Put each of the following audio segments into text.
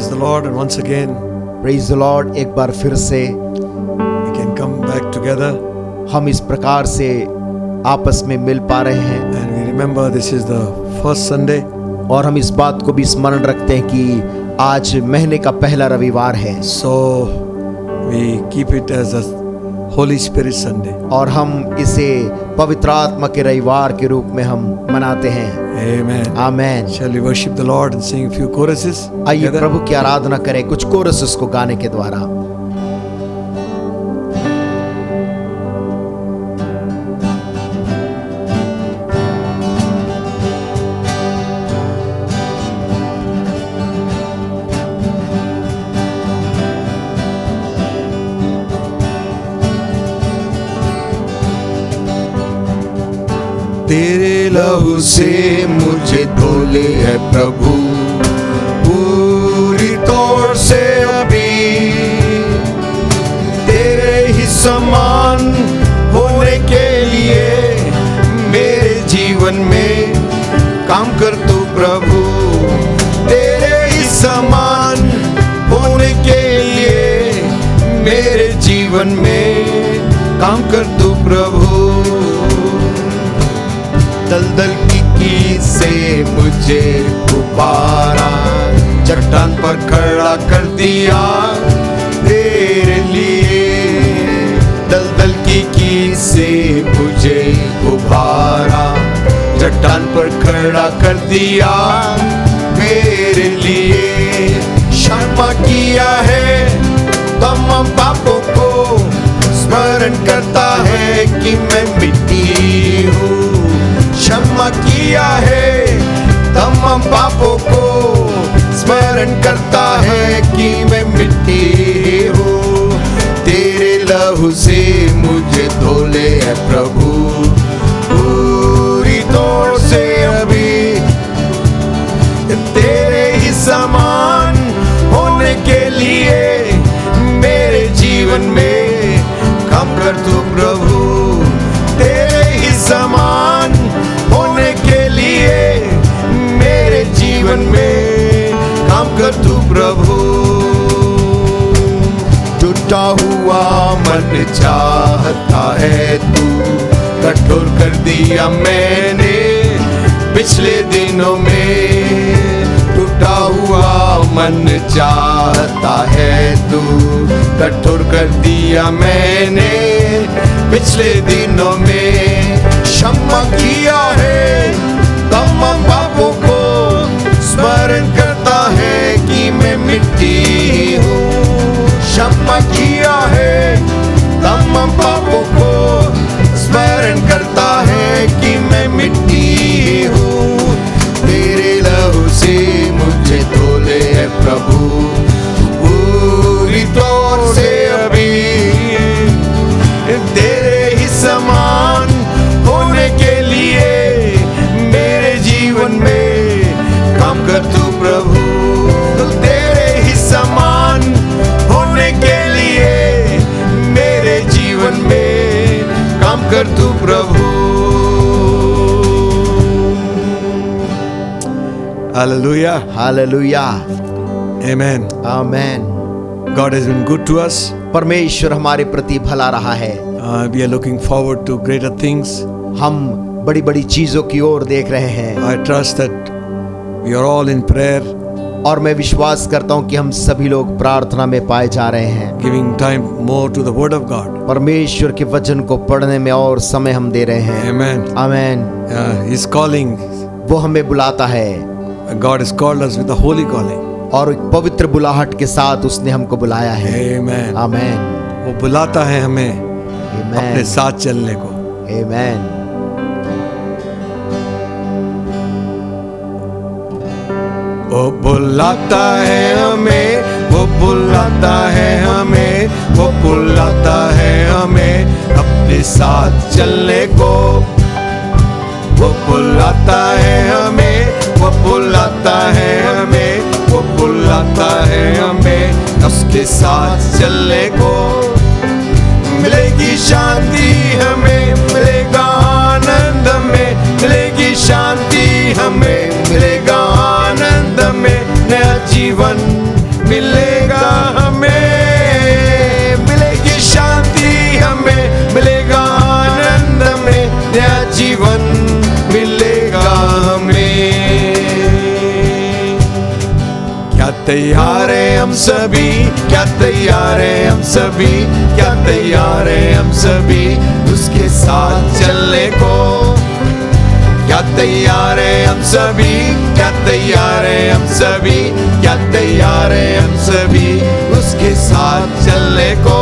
Praise the Lord, and once again praise the Lord. एक बार फिर से we can come back together हम इस प्रकार से आपस में मिल पा रहे हैं and we remember this is the first Sunday और हम इस बात को भी स्मरण रखते हैं कि आज महीने का पहला रविवार है, so we keep it as a Holy Spirit Sunday. और हम इसे पवित्र आत्मा के रविवार के रूप में हम मनाते हैं। Amen. Amen. Shall we worship the Lord and sing a few choruses? आइए together? प्रभु की आराधना करें कुछ कोरस को गाने के द्वारा। तेरे लहू से मुझे धोले है प्रभु पूरी तौर से अभी, तेरे ही समान होने के लिए मेरे जीवन में काम कर तू प्रभु, तेरे ही समान होने के लिए मेरे जीवन में काम कर तू प्रभु। दलदल की से मुझे उबारा, चट्टान पर खड़ा कर दिया तेरे लिए, दलदल की से मुझे उबारा, चट्टान पर खड़ा कर दिया मेरे लिए। क्षमा किया है तमाम पापों को, स्मरण करता है कि मैं मिट्टी हूँ, क्षमा किया है तमाम पापों को, स्मरण करता है कि मैं मिट्टी हूँ, तेरे लहू से मुझे धोले है प्रभु पूरी तौर से अभी, तेरे ही समान होने के लिए मेरे जीवन में काम कर तू प्रभु, तेरे ही समान होने के लिए मेरे जीवन में काम कर तू प्रभु। टूटा हुआ मन चाहता है तू, कठोर कर दिया मैंने पिछले दिनों में, टूटा हुआ मन चाहता है तू, कठोर कर दिया मैंने पिछले दिनों में। क्षमा किया है तमाम पापों को, स्मरण करता है कि मैं मिट्टी हूँ, क्षमा किया है तमाम पापों को, स्मरण करता है कि मैं मिट्टी हूँ, तेरे लहू से मुझे धोले है प्रभु पूरी तौर से अभी, तेरे ही समान होने के लिए मेरे जीवन में काम कर तू प्रभु, तेरे ही समान होने के लिए मेरे जीवन में काम कर तू प्रभु। Hallelujah. Hallelujah. Amen. Amen. God has been good to us. परमेश्वर हमारे प्रति भला रहा है। We are looking forward to greater things. हम बड़ी बड़ी चीजों की ओर देख रहे हैं I trust that we are all in prayer, और मैं विश्वास करता हूं कि हम सभी लोग प्रार्थना में पाए जा रहे हैं, giving time more to the Word of God. परमेश्वर के वचन को पढ़ने में और समय हम दे रहे हैं। Amen. आमेन। He's calling. वो हमें बुलाता है God has called us with a holy calling. और एक पवित्र बुलाहट के साथ उसने हमको बुलाया है। Amen. आमेन। वो बुलाता है हमें आमेन। अपने साथ चलने को। आमेन। वो बुलाता है हमें, वो बुलाता है हमें, वो बुलाता है हमें अपने साथ चलने को, वो बुलाता है हमें, वो बुलाता है हमें, वो बुलाता है हमें उसके साथ चलने को। मिलेगी शांति हमें, मिलेगा आनंद हमें, मिलेगी शांति हमें, मिलेगा आनंद हमें, नया जीवन मिलेगा हमें, मिलेगी शांति हमें, मिलेगा आनंद हमें, नया जीवन मिलेगा हमें। क्या तैयार है हम सभी, क्या तैयार है हम सभी, क्या तैयार है हम सभी उसके साथ चलने को। क्या तैयार है हम सभी, क्या तैयार है हम सभी, क्या तैयार है हम सभी उसके साथ चलने को।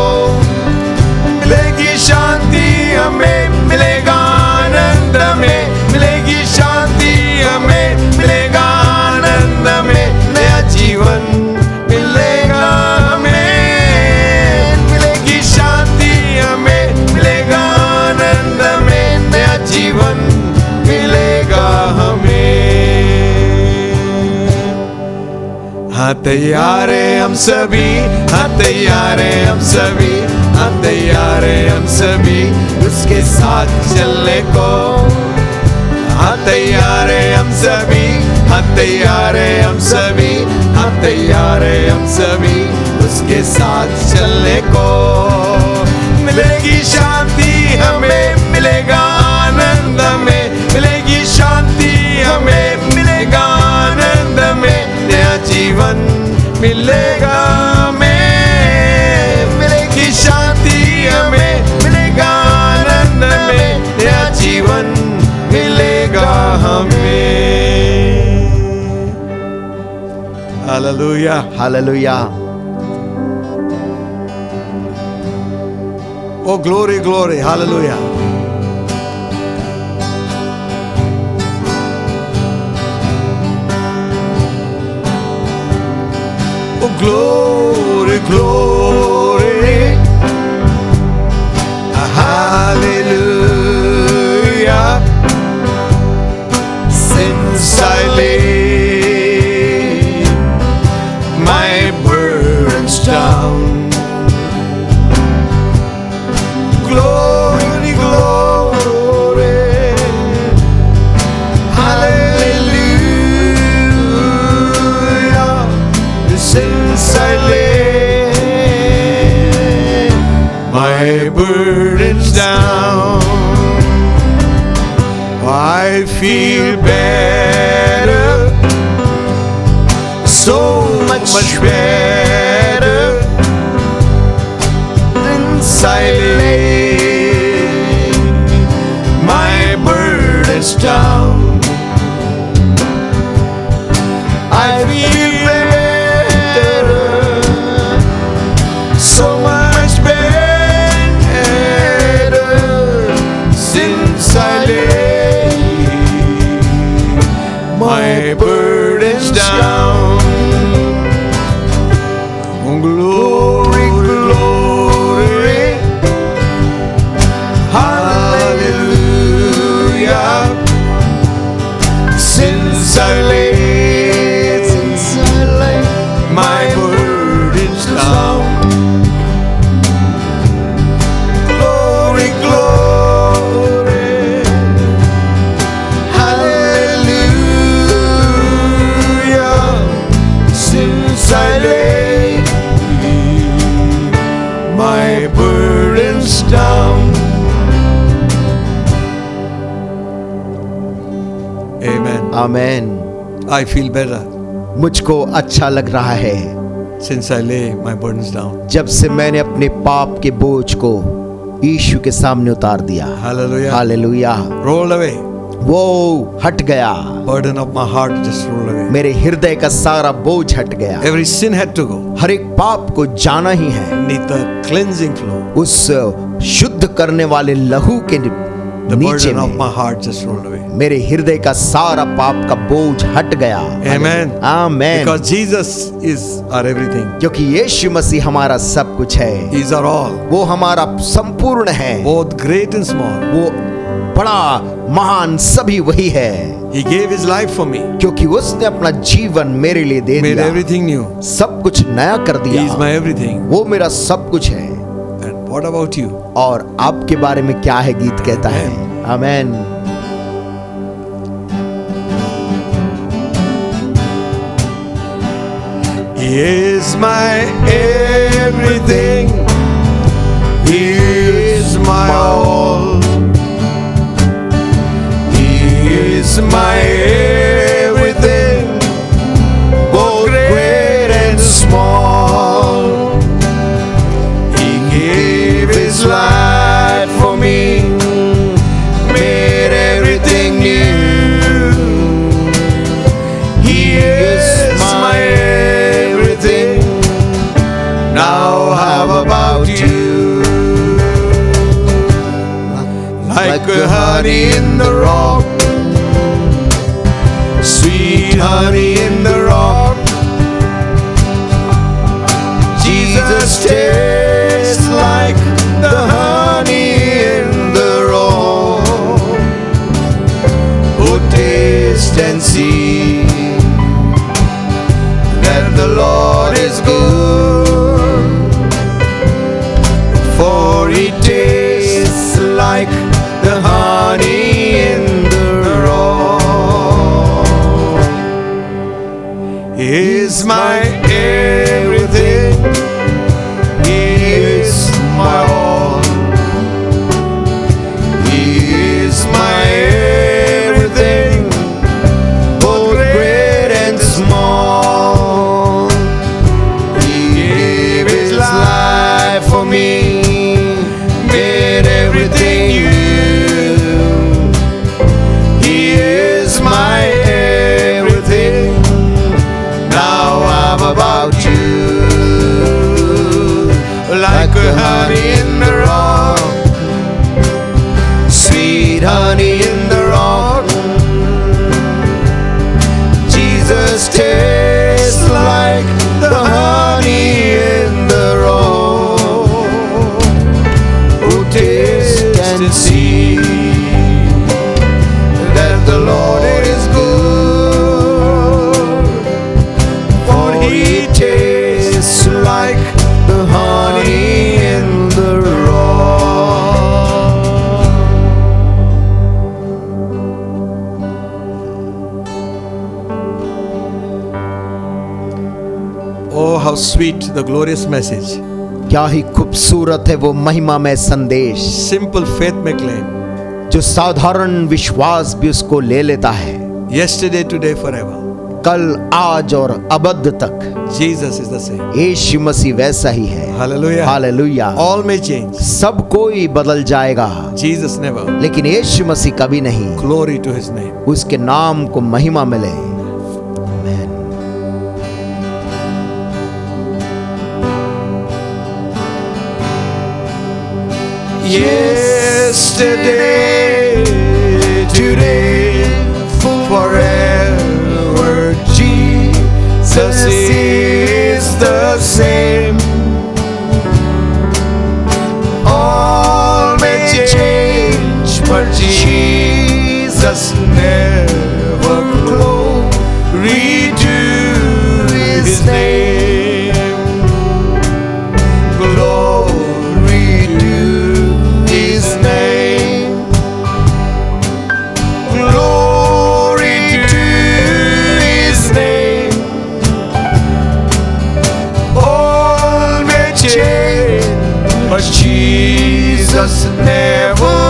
मिलेगी शांति हमें, मिलेगा आनंद हमें, मिलेगी शांति हमें, मिलेगा आनंद हमें, नया जीवन मिलेगा हमें। मिलेगी शांति हमें, मिलेगा आनंद हमें, नया जीवन मिलेगा हमें। हाँ तैयार है हम सभी, हाँ तैयार है हम सभी, हाँ तैयार है हम सभी उसके साथ चलने को। हाँ तैयार है हम सभी, हाँ तैयार है हम सभी, हाँ तैयार है हम सभी उसके साथ चलने को। मिलेगी शांति हमें, मिलेगा आनंद हमें, मिलेगी शांति हमें, मिलेगा आनंद हमें, नया जीवन मिलेगा हमें। मिलेगी शांति हमें, मिलेगा आनंद हमें, नया जीवन मिलेगा हमें। Hallelujah, hallelujah. Oh glory glory, hallelujah. Oh glory, glory, hallelujah. Since I laid my burdens down, glory, glory, hallelujah. Since I laid my burdens down, I feel better, so much better. Since I laid my burdens down, I feel better, so much better. Since I laid my burdens down. Oh, glory, glory, hallelujah. Since I laid my burdens down. Glory, glory, hallelujah. Since I laid my burdens down. Amen. Amen. I feel better मुझको अच्छा लग रहा है since I lay my burdens down. जब से मैंने अपने पाप के बोझ को यीशु के सामने उतार दिया। Hallelujah. हालेलुया। Roll away. वो हट गया, Burden of my heart just roll away. मेरे हृदय का सारा बोझ हट गया। Every sin had to go. हर एक पाप को जाना ही है। Beneath the cleansing flow, उस शुद्ध करने वाले लहू के the नीचे burden of में my heart just rolled away. मेरे हृदय का सारा पाप का बोझ हट गया। Amen. Amen. Because Jesus is our everything. क्योंकि यीशु मसीह हमारा सब कुछ है, He is our all. वो हमारा संपूर्ण है, Both great and small. वो बड़ा महान सभी वही है। He gave His life for me. क्योंकि उसने अपना जीवन मेरे लिए दे Made दिया, everything new. सब कुछ नया कर He is दिया। my everything. वो मेरा सब कुछ है। And what about you? और आपके बारे में क्या है गीत कहता है? आमेन। He is my everything. He is my all. He is my everything, both great and small. He gave His life for me, made everything new. He is my everything. Now how about you? Like a honey in the rock, sweet honey in the rock. Jesus tastes like the honey in the rock. Oh, taste and see that the Lord is good, for He tastes like the honey in the rock. He is my everything. He is my all. He is my everything, both great and small. He gave His life for me, made everything new. He is my everything. Now I'm about you. Like a honey in the rock, sweet honey in the rock. Jesus tastes like the honey in the rock. Oh, taste and see that the Lord is good, for He tastes like the honey in the rock. Oh, how sweet the glorious message. क्या ही खूबसूरत है वो महिमामय संदेश, Simple faith may claim. जो साधारण विश्वास भी उसको ले लेता है। Yesterday, today, forever. कल, आज और अबद तक Jesus is the same. यीशु मसीह वैसा ही है। Hallelujah. Hallelujah. All may change. सब कोई बदल जाएगा, Jesus never. लेकिन यीशु मसीह कभी नहीं। Glory to His name. उसके नाम को महिमा मिले। आमीन। Yesterday, today, forever, Jesus is the same. All may change, but Jesus never. Glory to His name. Glory to His name. Glory to His name. All may change, but Jesus never.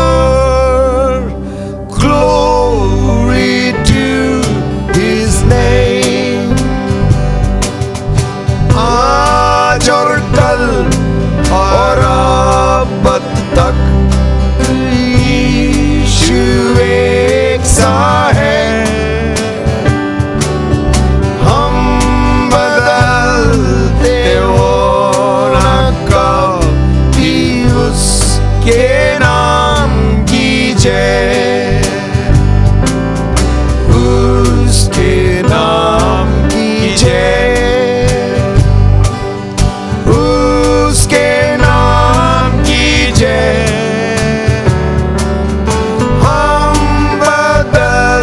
Glory to His name. आज और कल और अब तक यीशु एक सा है। हम बदलते हो न कभी, उसके नाम की जय, उसके नाम की जय, उसके नाम की जय। हम बदल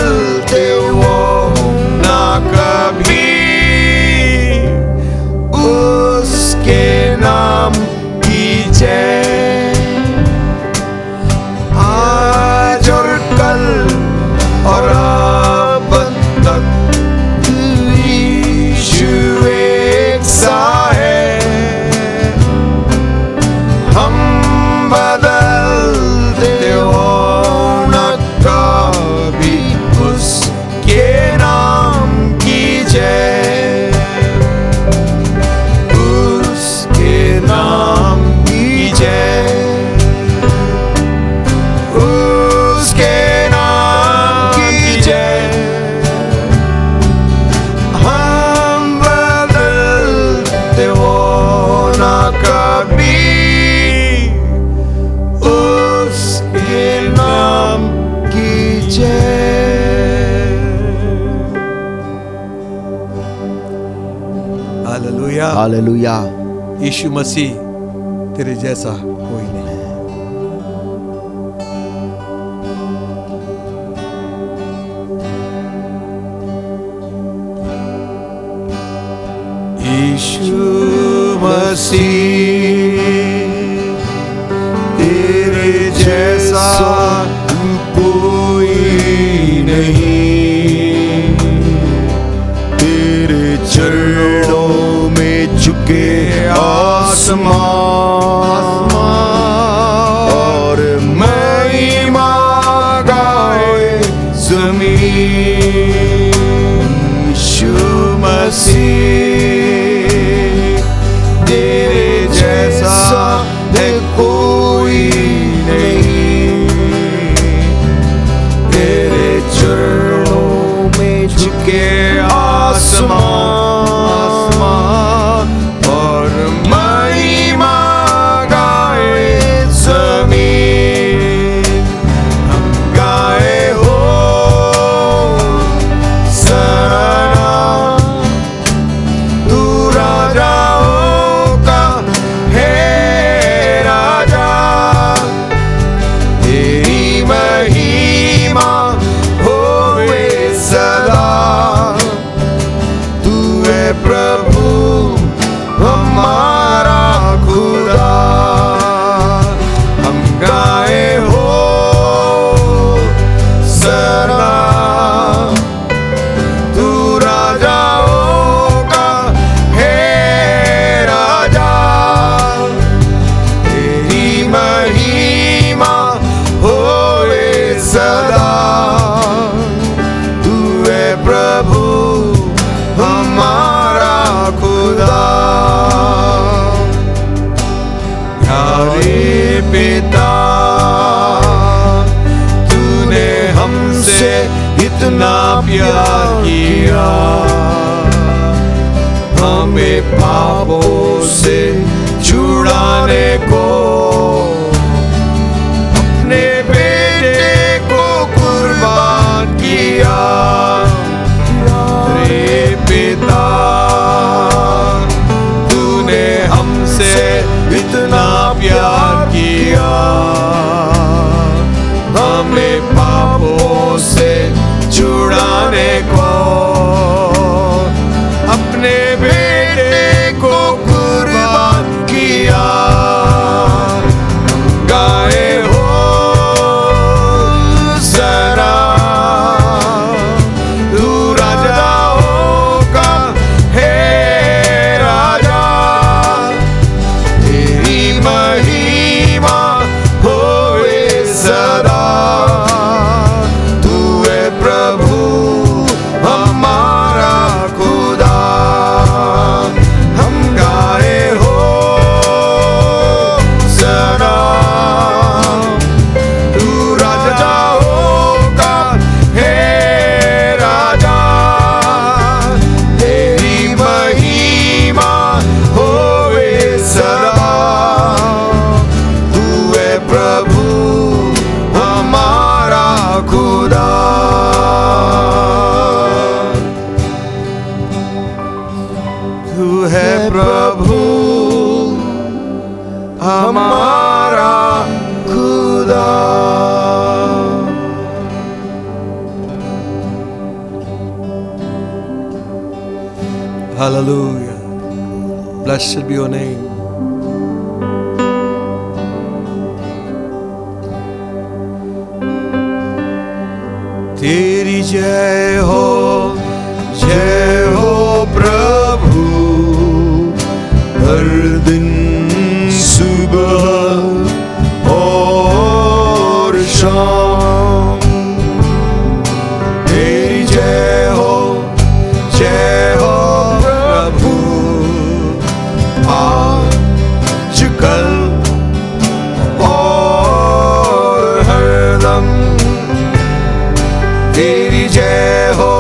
हालेलुया। यीशु मसीह तेरे जैसा कोई नहीं। यीशु मसीह तेरे जैसा कोई नहीं। तेरे चरणों में झुके आसमान और महिमा गाए ज़मीन। यीशु मसीह तेरे जैसा है कोई नहीं। तेरे चरणों में झुके आसमान और महिमा गाए ज़मीन। हम गाए हो सना, तू राजाओं का है राजा। तेरी महिमा होवे सदा। तू है प्रभु हमारा खुदा। हम गाए हो सना, तू राजाओं का है राजा। तेरी महिमा होवे सदा। तू है प्रभु हमारा खुदा। प्यारे पिता, तूने हमसे इतना प्यार किया। हमें पापों से छुड़ाने को अपने बेटे को कुर्बान किया। रे पिता, तूने हमसे इतना प्यार किया। हमें पापों से छुड़ाने को अपने बेटे को कुर्बान किया। गाए हो सना, तू राजाओं का है राजा। तेरी महिमा होवे सदा। तू है प्रभु हमारा खुदा। हम गाए हो सना, तू राजाओं का है राजा। तेरी महिमा होवे सदा। तू है प्रभु हमारा खुदा। तू है प्रभु हमारा खुदा। Hallelujah. Blessed be your name. तेरी जय हो प्रभु। हर दिन सुबह और शाम तेरी जय हो प्रभु। आज कल और हरदम तेरी जय हो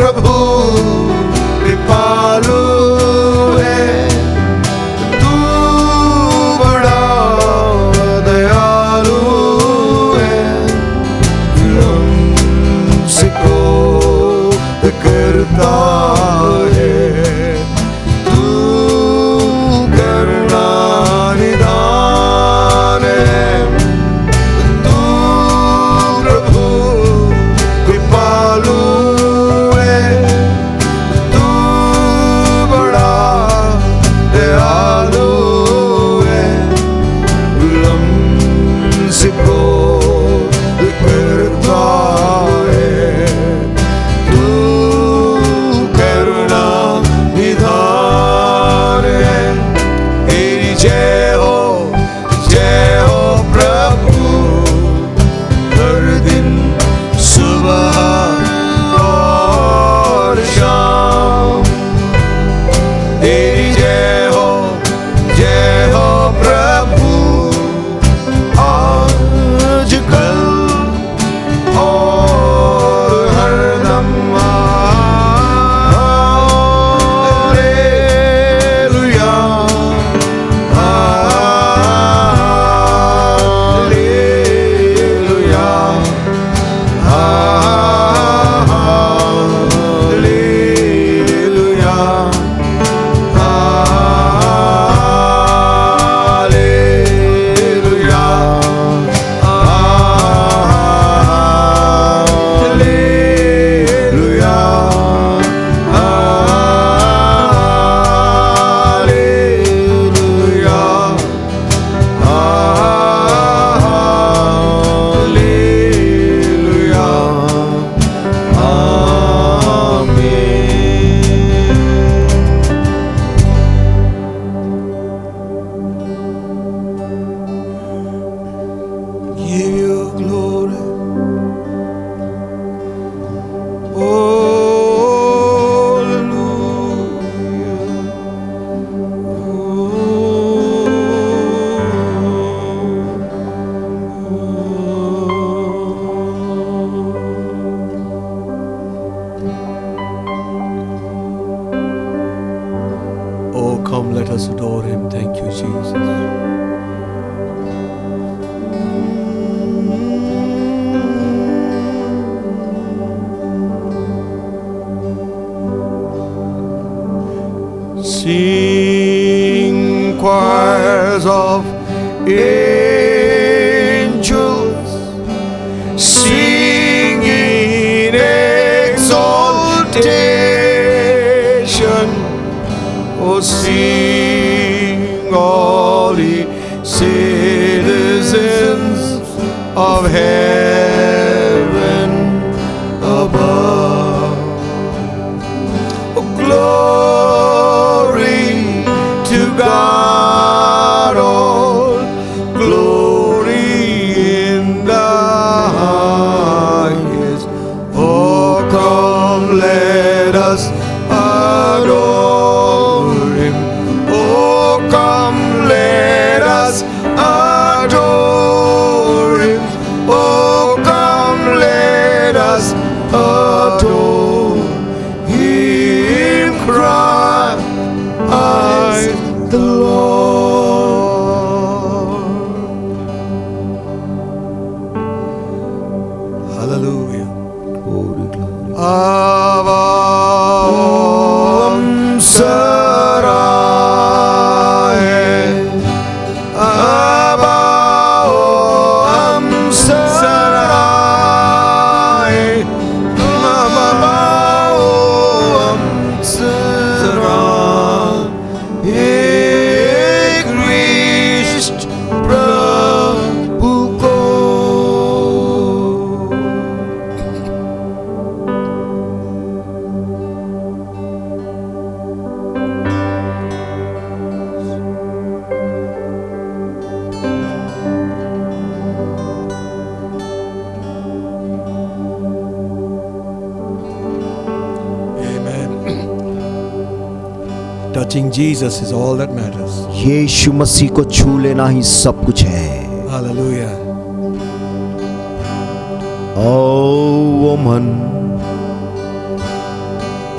प्रभु कृपालु है, तू बड़ा दयालु है, हमसे क्रोध करता है, तू करुणा निधान है, तू प्रभु कृपालु है, तू बड़ा दयालु है, हमसे क्रोध करता है, तू करुणा निधान है। तेरी जय हो प्रभु, हर दिन सुबह और शाम। तेरी जय हो प्रभु, आज कल और हरदम। Hallelujah, hallelujah, hallelujah, hallelujah, hallelujah, hallelujah, hallelujah, आमीन। Give you glory, oh, come, let us adore him. Thank you, Jesus. Sing choirs of angels, sing in exaltation. Oh, sing all ye citizens of heaven above. Oh, glory to God, all glory in the highest. Oh, come, let us adore him. Oh, come, let us adore him. Oh, come, let us adore him. Christ the Lord. Hallelujah. Glory, glory. Avam Sarai, Avam Sarai, Avam Sarai, Ek Christ Prabhu ko. Touching Jesus is all that matters. यीशु मसीह को छू लेना ही सब कुछ है। Hallelujah. ओ वो मन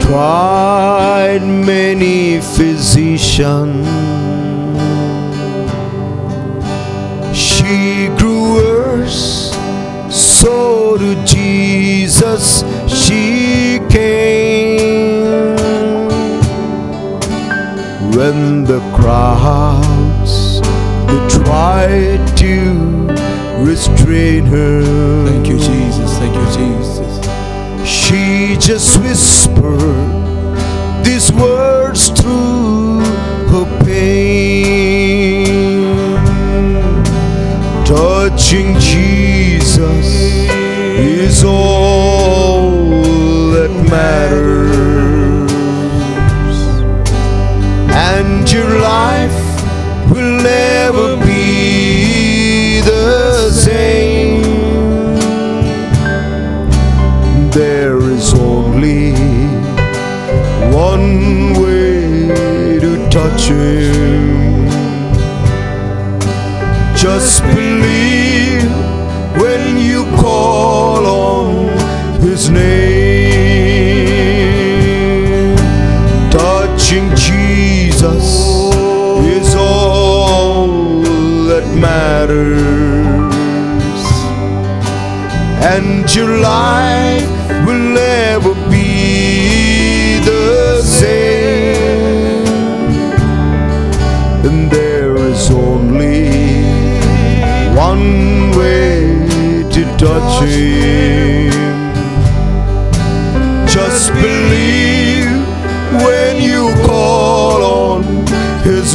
tried many physicians. She grew worse, so to Jesus she came. When the crowds they tried to restrain her, Thank you, Jesus. Thank you, Jesus. she just whispered these words through her pain. Touching Jesus is all that matters, and your life will never be the same. There is only one way to touch him. Just believe when you call on his name. Touching Jesus is all that matters, and your life will never be the same. And there is only one way to touch him. Just believe when you call on his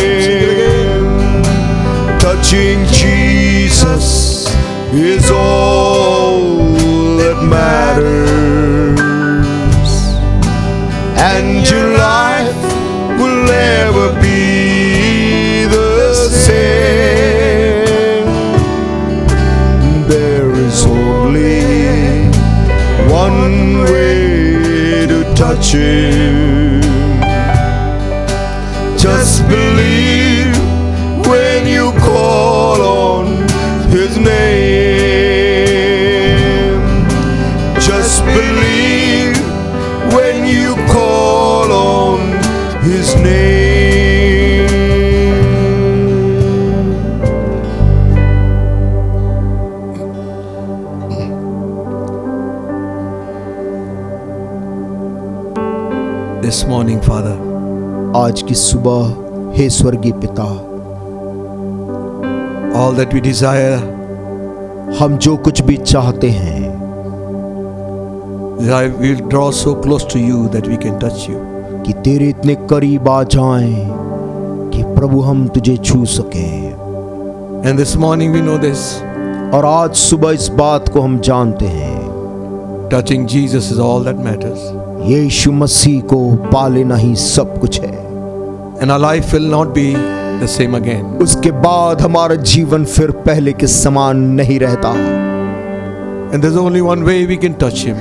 name. Touching Jesus is all that matters, and your life will never be the same. There is only one way to touch him. Just believe when you call on his name. Just believe when you call on his name. This morning, Father, आज की सुबह हे स्वर्गीय पिता, all that we desire, हम जो कुछ भी चाहते हैं, that we will draw so close to you that we can touch you. कि तेरे इतने करीब आ जाएं कि प्रभु हम तुझे छू सकें। And this morning we know this, और आज सुबह इस बात को हम जानते हैं, touching Jesus is all that matters. यीशु मसीह को पा लेना ही सब कुछ है। And our life will not be the same again. उसके बाद हमारा जीवन फिर पहले के समान नहीं रहता। And there's only one way we can touch him.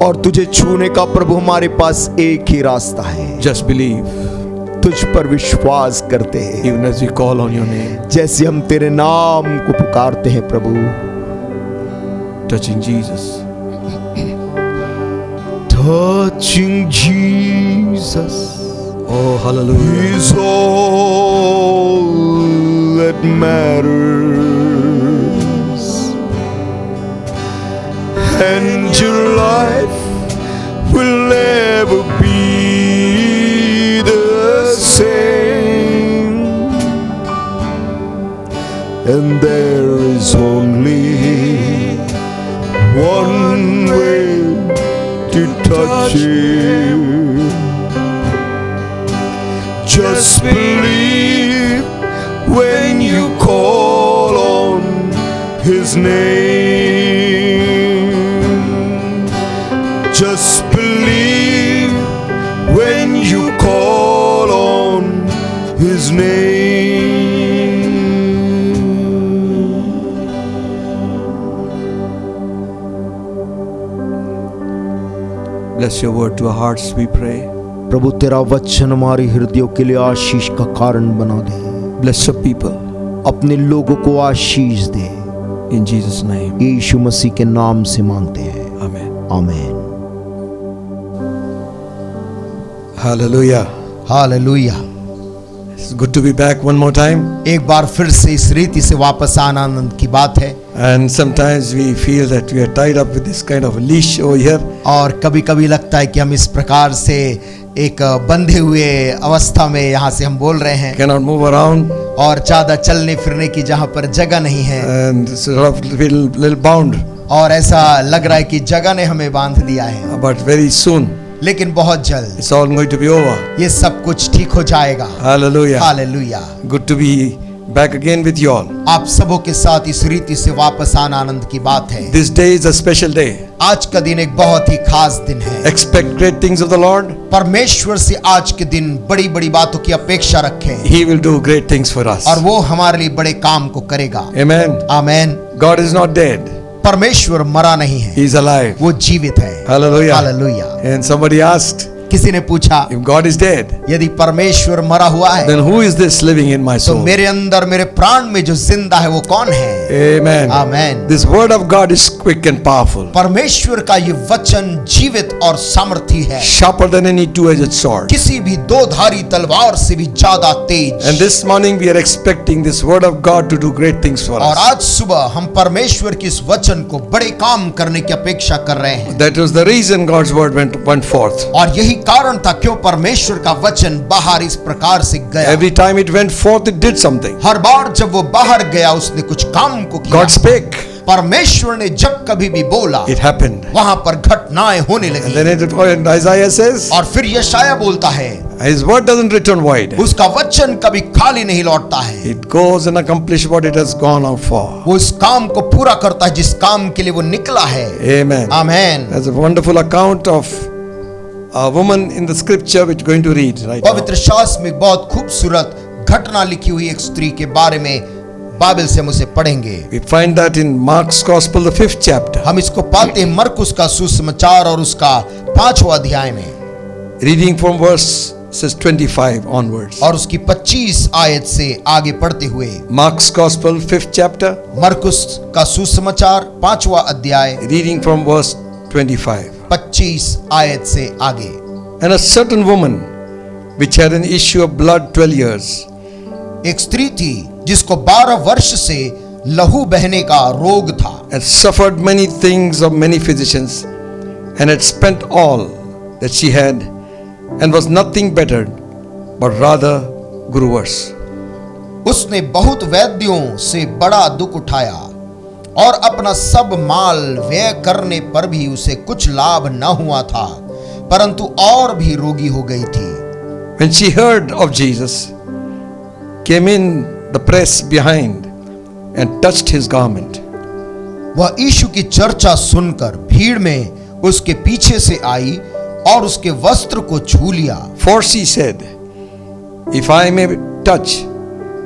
और तुझे छूने का प्रभु हमारे पास एक ही रास्ता है। Just believe. तुझ पर विश्वास करते हैं, Even as we call on your name, जैसे हम तेरे नाम को पुकारते हैं प्रभु। touching Jesus. Touching Jesus Oh, hallelujah. is all that matters, and your life will never be the same. And there is only one way to touch him. Just believe when you call on his name. Just believe when you call on his name. Bless your word to our hearts, we pray. प्रभु तेरा वचन हमारे हृदयों के लिए आशीष का कारण बना दे। Bless your people. अपने लोगों को आशीष दे। In Jesus' name. यीशु मसीह के नाम से मांगते हैं, Amen. आमीन। Hallelujah. Hallelujah. It's good to be back one more time. एक बार फिर से इस रीति से वापस आना आनंद की बात है। And sometimes we feel that we are tied up with this kind of leash over here. और कभी कभी लगता है कि हम इस प्रकार से एक बंधे हुए अवस्था में यहाँ से हम बोल रहे हैं Cannot move around. और ज्यादा चलने फिरने की जहाँ पर जगह नहीं है, And sort of feel little bound. और ऐसा लग रहा है कि जगह ने हमें बांध दिया है। But very soon, लेकिन बहुत जल्द it's all going to be over. ये सब कुछ ठीक हो जाएगा। Hallelujah. Hallelujah. Good to be back again with you all. आप सबों के साथ इस रीति से वापस आना आनंद की बात है। This day is a special day. आज का दिन एक बहुत ही खास दिन है। Expect great things of the Lord. परमेश्वर से आज के दिन बड़ी बड़ी बातों की अपेक्षा रखें, He will do great things for us. और वो हमारे लिए बड़े काम को करेगा। Amen. Amen. God is not dead. परमेश्वर मरा नहीं है, He is alive. वो जीवित है। Hallelujah. Hallelujah. And somebody asked, किसी ने पूछा, if God is dead, यदि परमेश्वर मरा हुआ है then who is this living in my तो soul? मेरे अंदर मेरे प्राण में जो जिंदा है वो कौन है? Amen. Amen. This word of God is quick and powerful, परमेश्वर का ये वचन जीवित और सामर्थी है, sharper than any two-edged sword. किसी भी दो धारी तलवार से भी ज्यादा तेज। And this morning we are expecting this word of God to do great things for और us. आज सुबह हम परमेश्वर के इस वचन को बड़े काम करने की अपेक्षा कर रहे हैं, That was the reason God's word went forth. और यही कारण था क्यों परमेश्वर का वचन बाहर इस प्रकार से गया। Every time it went forth, it did something. हर बार जब वो बाहर गया उसने कुछ काम को किया। God spake. परमेश्वर ने जब कभी भी बोला It happened. वहां पर घटनाएं होने And लगी। then and Isaiah says, और फिर यशाया बोलता है, His word doesn't return void. उसका वचन कभी खाली नहीं लौटता है, It goes and accomplishes what it has gone out for. वो उस काम को पूरा करता है जिस काम के लिए वो निकला है। Amen. Amen. That's a wonderful account of a woman in the scripture which we're going to read right now. पवित्र शास्त्र में बहुत खूबसूरत घटना लिखी हुई एक स्त्री के बारे में बाइबल से हम उसे पढ़ेंगे। We find that in Mark's Gospel, the 5th chapter. हम इसको पाते हैं मरकुस का सुसमाचार और उसका 5वां अध्याय में, Reading from verses 25 onwards. और उसकी 25 आयत से आगे पढ़ते हुए। Mark's Gospel, 5th chapter, मरकुस का सुसमाचार 5वां अध्याय, reading from verse 25. 25 आयत से आगे। And a certain woman which had an issue of blood 12 years, एक स्त्री थी जिसको 12 वर्ष से लहू बहने का रोग था, had suffered many things of many physicians, and had spent all that she had, and was nothing bettered, but rather grew worse. उसने बहुत वैद्यों से बड़ा दुख उठाया और अपना सब माल व्यय करने पर भी उसे कुछ लाभ न हुआ था, परंतु और भी रोगी हो गई थी। When she heard of Jesus, came in the press behind and touched his garment. वह यीशु की चर्चा सुनकर भीड़ में उसके पीछे से आई और उसके वस्त्र को छू लिया। For she said, If I may touch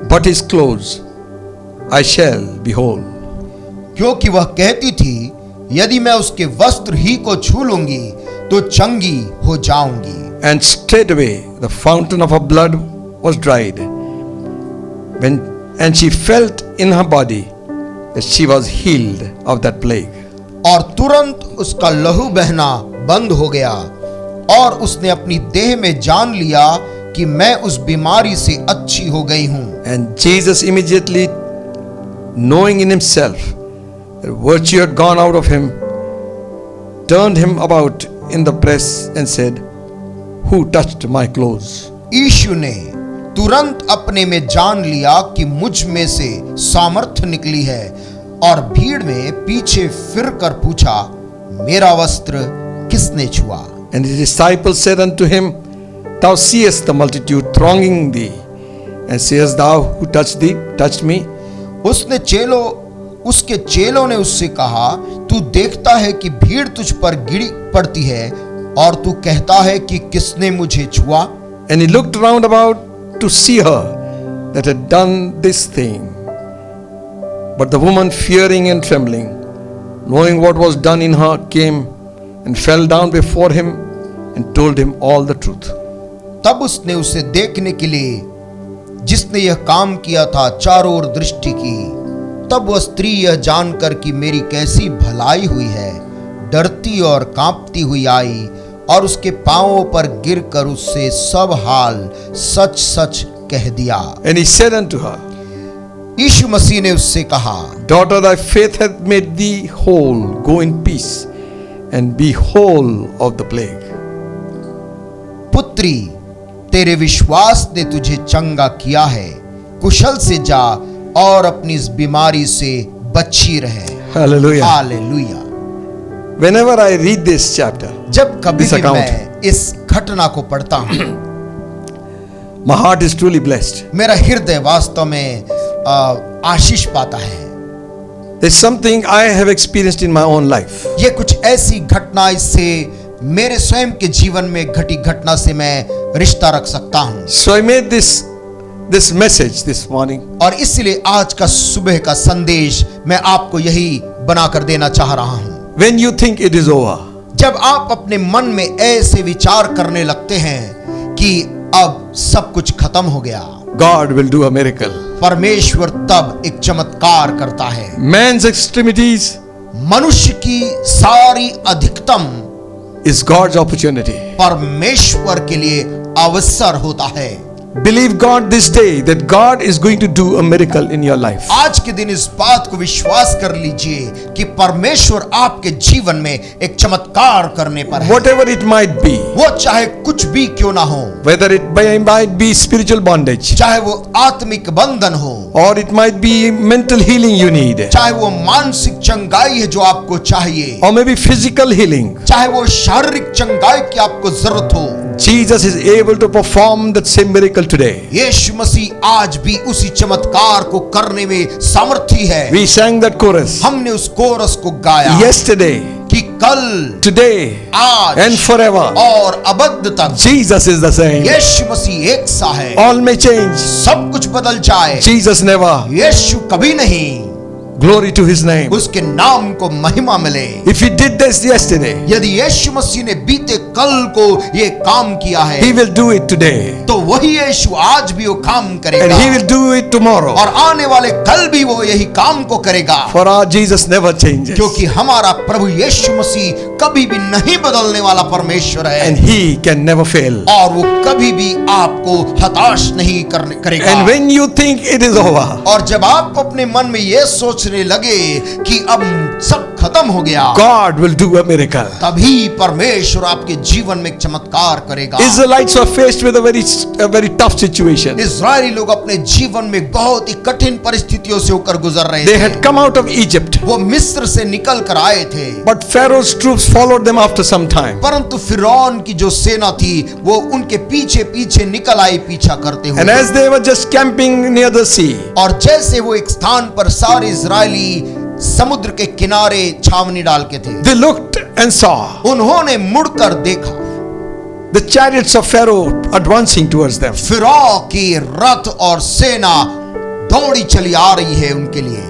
but his clothes, I shall be whole. क्योंकि वह कहती थी, यदि मैं उसके वस्त्र ही को छू लूंगी तो चंगी हो जाऊंगी। And straightway the fountain of her blood was dried. And she felt in her body that she was healed of that plague. और तुरंत उसका लहू बहना बंद हो गया और उसने अपनी देह में जान लिया कि मैं उस बीमारी से अच्छी हो गई हूं। And Jesus immediately, knowing in himself that virtue had gone out of him, turned him about in the press and said, Who touched my clothes? यीशु ने तुरंत अपने में जान लिया कि मुझ में से सामर्थ्य निकली है, और भीड़ में पीछे फिर कर पूछा, मेरा वस्त्र किसने छुआ? And his disciples said unto him, Thou seest the multitude thronging thee, and sayest thou, Who touched me? उसके चेलों ने उससे कहा, तू देखता है कि भीड़ तुझ पर गिरी पड़ती है और तू कहता है कि किसने मुझे छुआ? And he looked round about to see her that had done this thing. But the woman, fearing and trembling, knowing what was done in her, came and fell down before him and told him all the truth. तब उसने उसे देखने के लिए जिसने यह काम किया था चारों ओर दृष्टि की। तब वह स्त्री यह जानकर कि मेरी कैसी भलाई हुई है, डरती और कांपती हुई आई और उसके पांवों पर गिरकर उससे सब हाल सच सच कह दिया। And he said unto her, यीशु मसीह ने उससे कहा, Daughter, thy faith hath made thee whole. Go in peace and be whole of the plague. पुत्री, तेरे विश्वास ने तुझे चंगा किया है, कुशल से जा और अपनी इस बीमारी से बची रहे। Hallelujah. Hallelujah. Whenever I read this chapter, जब कभी This भी account. मैं इस घटना को पढ़ता हूँ, my heart is truly blessed. मेरा हृदय वास्तव में आशीष पाता है। There's something I have experienced in my own life. ये कुछ ऐसी घटना, इससे मेरे स्वयं के जीवन में घटी घटना से मैं रिश्ता रख सकता हूँ। So I made this message this morning. और इसलिए आज का सुबह का संदेश मैं आपको यही बनाकर देना चाह रहा हूँ। When you think it is over, जब आप अपने मन में ऐसे विचार करने लगते हैं कि अब सब कुछ खत्म हो गया, God will do a miracle. परमेश्वर तब एक चमत्कार करता है। Man's extremities मनुष्य की सारी अधिकतम is God's opportunity. परमेश्वर के लिए अवसर होता है। Believe God this day that God is going to do a miracle in your life. आज के दिन इस बात को विश्वास कर लीजिए कि परमेश्वर आपके जीवन में एक चमत्कार करने पर है। Whatever it might be, वो चाहे कुछ भी क्यों ना हो, whether it might be spiritual bondage, चाहे वो आत्मिक बंधन हो, or it might be mental healing you need, चाहे वो मानसिक चंगाई है जो आपको चाहिए, or maybe physical healing, चाहे वो शारीरिक चंगाई की आपको जरूरत हो, Jesus is able to perform that same miracle today. यीशु मसीह आज भी उसी चमत्कार को करने में सामर्थी है। We sang that chorus हमने उस कोरस को गाया yesterday, कि कल, today, आज and forever. और अबद तक Jesus is the same. यीशु मसीह एक सा है। All may change. सब कुछ बदल जाए, Jesus never. यीशु कभी नहीं। Glory to his name. उसके नाम को महिमा मिले। If he did this yesterday, यदि यीशु मसीह ने बीते कल को ये काम किया है, he will do it today. तो वही यीशु आज भी वो काम And करेगा, he will do it tomorrow. और आने वाले कल भी वो यही काम को करेगा, For our Jesus never changes. क्योंकि हमारा प्रभु यीशु मसीह कभी भी नहीं बदलने वाला परमेश्वर है, And he can never fail. और वो कभी भी आपको हताश नहीं करेगा। And when you think it is over, और जब आप अपने मन में ये सोचने लगे कि अब सब खत्म हो गया, God will do a miracle. तभी परमेश्वर आपके जीवन में एक चमत्कार करेगा। Israelites were faced with a very tough situation. इस्राएली लोग अपने जीवन में बहुत ही कठिन परिस्थितियों से होकर गुजर रहे They थे। had come out of Egypt, वो मिस्र से निकल कर आए थे, but Pharaoh's troops followed them after some time. परंतु फिरौन की जो सेना थी वो उनके पीछे पीछे निकल आई पीछा करते And हुए। as they were just camping near the sea, और जैसे वो एक स्थान पर सारे इस्राएली समुद्र के किनारे छावनी डाल के थे, they looked and saw उन्होंने मुड़कर देखा the chariots of Pharaoh advancing towards them. फिरौन की रथ और सेना दौड़ी चली आ रही है उनके लिए,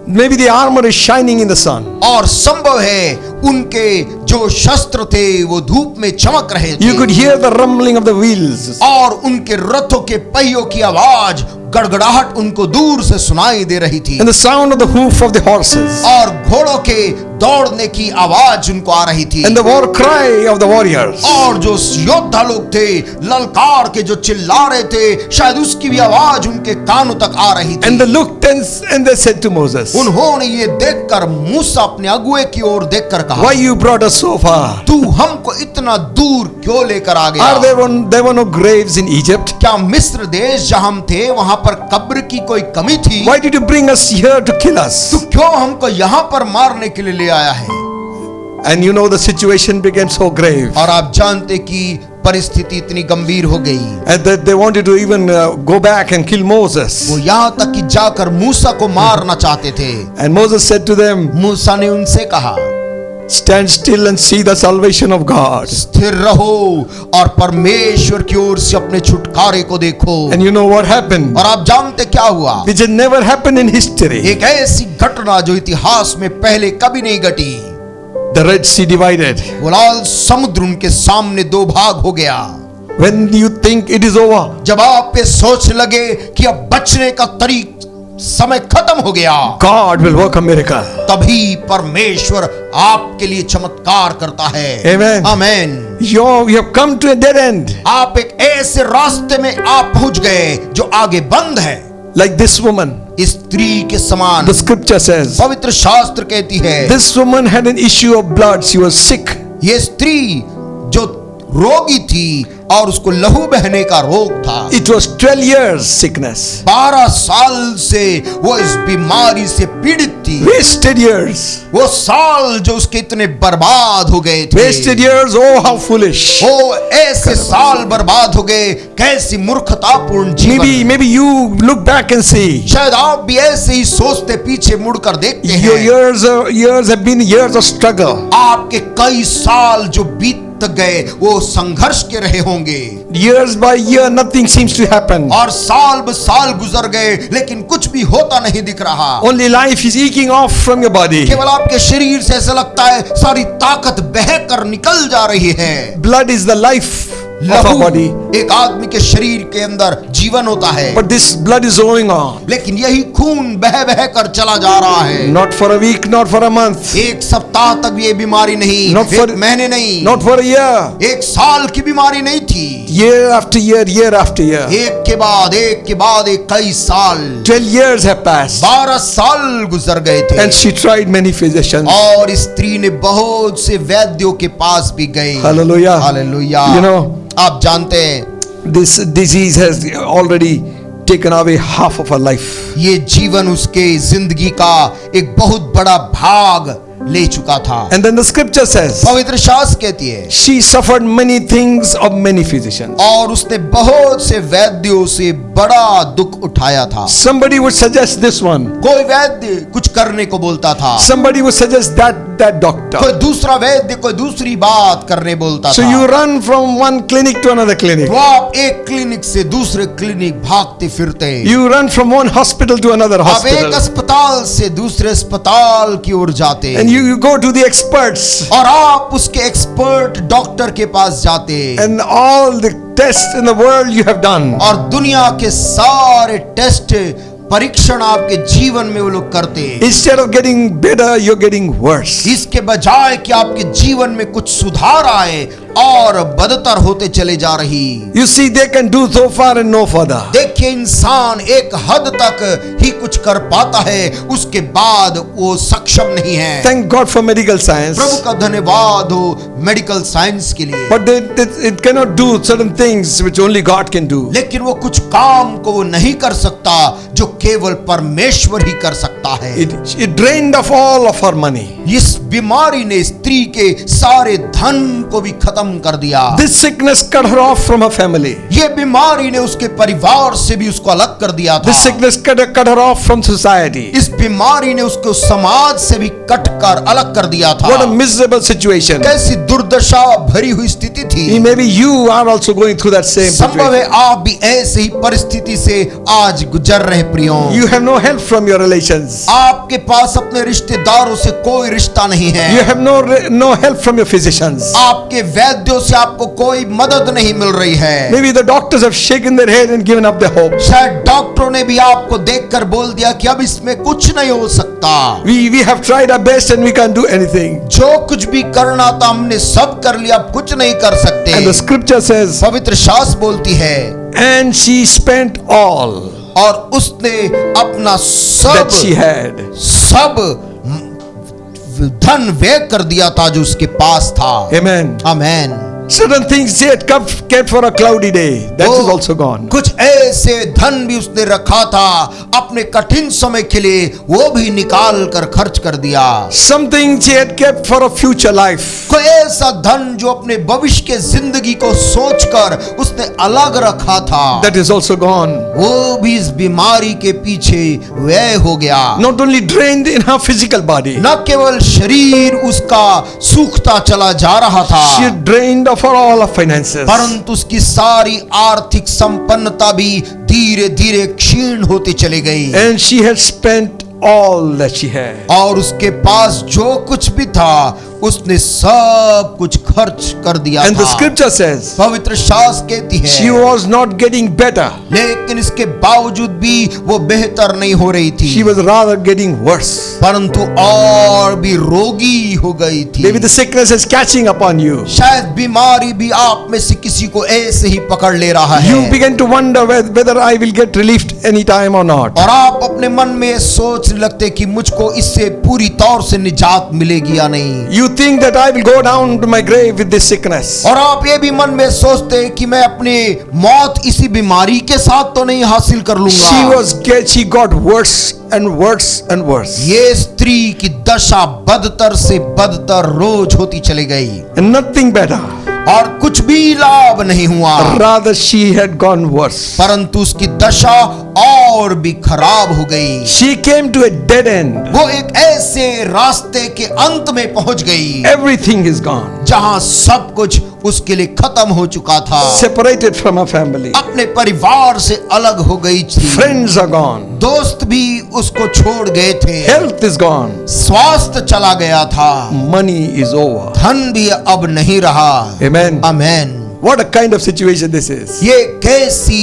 Maybe the armor is shining in the sun. और संभव है उनके जो शस्त्र थे वो धूप में चमक रहे थे। You could hear the rumbling of the wheels. और उनके रथों के पहियों की आवाज, गड़गड़ाहट उनको दूर से सुनाई दे रही थी, And the sound of the hoof of the horses. और घोड़ों के दौड़ने की आवाज उनको आ रही थी, And the war cry of the warriors. और जो योद्धा लोग थे ललकार के जो चिल्ला रहे थे, शायद उसकी भी आवाज उनके कानों तक आ रही थी। And they looked and they said to Moses, उन्होंने ये देखकर मूसा अपने अगुए की ओर देखकर कहा, Why you brought us so far? तू हमको इतना दूर क्यों लेकर आ गया? There were no graves in Egypt? क्या मिस्र देश जहां हम थे वहां पर कब्र की कोई कमी थी? Why did you bring us here to kill us? तू क्यों हमको यहाँ पर मारने के लिए ले आया है? And you know the situation became so grave. और आप जानते कि परिस्थिति इतनी गंभीर हो गई, And that they wanted to even go back and kill Moses. वो यहाँ तक कि जाकर मूसा को मारना चाहते थे। And Moses said to them, मूसा ने उनसे कहा, Stand still and see the salvation of God. स्थिर रहो और परमेश्वर की ओर से अपने छुटकारे को देखो। And you know what happened? और आप जानते क्या हुआ? Which had never happened in history. एक ऐसी घटना जो इतिहास में पहले कभी नहीं घटी। The Red Sea divided. वो लाल समुद्र उनके सामने दो भाग हो गया। When you think it is over, जब आप ये सोच लगे कि अब बचने का समय खत्म हो गया, God will work a miracle. तभी परमेश्वर आपके लिए चमत्कार करता है। Amen. Amen. You have come to a dead end. आप एक ऐसे रास्ते में आप पहुंच गए जो आगे बंद है, Like this woman, इस स्त्री के समान। the scripture says, पवित्र शास्त्र कहती है, this woman had an issue of blood. She was sick. ये स्त्री जो रोगी थी और उसको लहू बहने का रोग था, It was 12 years sickness. 12 साल से वो इस बीमारी से पीड़ित थी। Wasted years. वो साल जो उसके इतने बर्बाद हो गए थे, Wasted years. Oh, how foolish. वो ऐसे साल बर्बाद हो गए, कैसी मूर्खतापूर्ण जीवन। Maybe you look back and see, शायद आप भी ऐसे ही सोचते पीछे मुड़कर देखते your हैं, years have been years of struggle. आपके कई साल जो बीत गए वो संघर्ष के रहे होंगे। Years by year, nothing seems to happen. और साल ब साल गुजर गए लेकिन कुछ भी होता नहीं दिख रहा। Only life is eking off from your body. केवल आपके शरीर से ऐसा लगता है सारी ताकत बहकर निकल जा रही है। Blood is the life of our लहू body. एक आदमी के शरीर के अंदर जीवन होता है, But this blood is going on. लेकिन यही खून बह बह कर चला जा रहा है। Not for a week, not for a month, एक सप्ताह तक ये बीमारी नहीं, Not for- एक महीने नहीं, not for a year. एक साल की बीमारी नहीं थी, Year after year, year after year. एक के बाद एक कई साल, 12 years have passed. 12 साल गुजर गए थे। And she tried many physicians. और इस स्त्री ने बहुत से वैद्यों के पास भी गई। Hallelujah. हालेलुया। You know, आप जानते हैं this disease has already taken away half of her life. ये जीवन उसके जिंदगी का एक बहुत बड़ा भाग ले चुका था। And then the scripture says, पवित्र शास्त्र कहती है, she suffered many things of many physicians. और उसने बहुत से वैद्यों से बड़ा दुख उठाया था। Somebody would suggest this one. कोई वैद्य कुछ करने को बोलता था, Somebody would suggest that doctor. कोई दूसरा वैद्य कोई दूसरी बात करने बोलता So you था। run from one clinic to another clinic. तो आप एक क्लिनिक से दूसरे क्लिनिक भागते फिरते, You run from one hospital to another आप एक hospital. अस्पताल से दूसरे अस्पताल की ओर जाते, And you go to the experts. और आप उसके एक्सपर्ट डॉक्टर के पास जाते, And all the tests in the world you have done. और दुनिया के सारे टेस्ट परीक्षण आपके जीवन में वो लोग करते, Instead of getting better, you're getting worse. इसके बजाय कि आपके जीवन में कुछ सुधार आए और बदतर होते चले जा रही। You see, they can do so far and no further. देखिए, इंसान एक हद तक ही कुछ कर पाता है, उसके बाद वो सक्षम नहीं है। Thank God for medical science. प्रभु का धन्यवाद हो मेडिकल साइंस के लिए, But it cannot do certain things which only God can do. लेकिन वो कुछ काम को वो नहीं कर सकता जो केवल परमेश्वर ही कर सकता है। It drained of all of her money. इस बीमारी ने स्त्री के सारे धन को भी खत्म कर दिया। This sickness cut her off from her family. ये बीमारी ने उसके परिवार से भी उसको अलग कर दिया था। This sickness cut her off from society. इस बीमारी ने उसको समाज से भी कट कर अलग कर दिया था। What a miserable situation. कैसी दुर्दशा भरी हुई स्थिति थी। Maybe you are also going through that same संभव है situation. आप भी ऐसे ही परिस्थिति से आज गुजर रहे प्रियों। You have no help from your relations. आपके पास अपने रिश्तेदारों से कोई रिश्ता नहीं है। You have no help from your physicians. आपके वैद्यों से आपको कोई मदद नहीं मिल रही है। Maybe the doctors have shaken their head and given up their hope. शायद डॉक्टरों ने भी आपको देखकर बोल दिया कि अब इसमें कुछ नहीं हो सकता। We have tried our best and we can't do anything. जो कुछ भी करना था हमने सब कर लिया, अब कुछ नहीं कर सकते। And the scripture says, पवित्र शास्त्र बोलती है, and she spent all और उसने अपना that she had. सब धन व्यय कर दिया था जो उसके पास था। Amen. Amen. Certain things she had kept for a cloudy day. That is also gone. कुछ ऐसे धन भी उसने रखा था अपने कठिन समय के लिए, वो भी निकाल कर खर्च कर दिया। Something she had kept for a future life. कोई ऐसा धन जो अपने भविष्य के जिंदगी को सोचकर उसने अलग रखा था, That is also gone. वो भी इस बीमारी के पीछे व्यय हो गया। Not only drained in her physical body, न केवल शरीर उसका सूखता चला जा रहा था, she drained of her all her finances. परंतु उसकी सारी आर्थिक संपन्नता भी धीरे धीरे क्षीण होती चली गई। And she had spent all that she had. और उसके पास जो कुछ भी था उसने सब कुछ खर्च कर दिया And the था। scripture says, पवित्र शास्त्र कहती she है, was not getting better. लेकिन इसके बावजूद भी वो बेहतर नहीं हो रही थी, She was rather getting worse. परंतु और भी रोगी हो गई थी। Maybe the sickness is catching upon you. शायद बीमारी भी आप में से किसी को ऐसे ही पकड़ ले रहा है, You begin to wonder whether I will get relieved any time or not. और आप अपने मन में सोचने लगते कि मुझको इससे पूरी तौर से निजात मिलेगी या नहीं। You think that I will go down to my grave with this sickness. और आप ये भी मन में सोचते हैं कि मैं अपनी मौत इसी बीमारी के साथ तो नहीं हासिल कर लूंगा। She got worse and worse and worse. ये स्त्री की दशा बदतर से बदतर रोज होती चली गई, And nothing better. और कुछ भी लाभ नहीं हुआ, Rather she had gone worse. परंतु उसकी दशा और भी खराब हो गई। She came to a dead end. वो एक ऐसे रास्ते के अंत में पहुंच गई Everything is gone. जहां सब कुछ उसके लिए खत्म हो चुका था। Separated from her family. अपने परिवार से अलग हो गई थी, Friends are gone. दोस्त भी उसको छोड़ गए थे, Health is gone. स्वास्थ्य चला गया था, Money is over. धन भी अब नहीं रहा। Amen. Amen. What a kind of situation this is. ये कैसी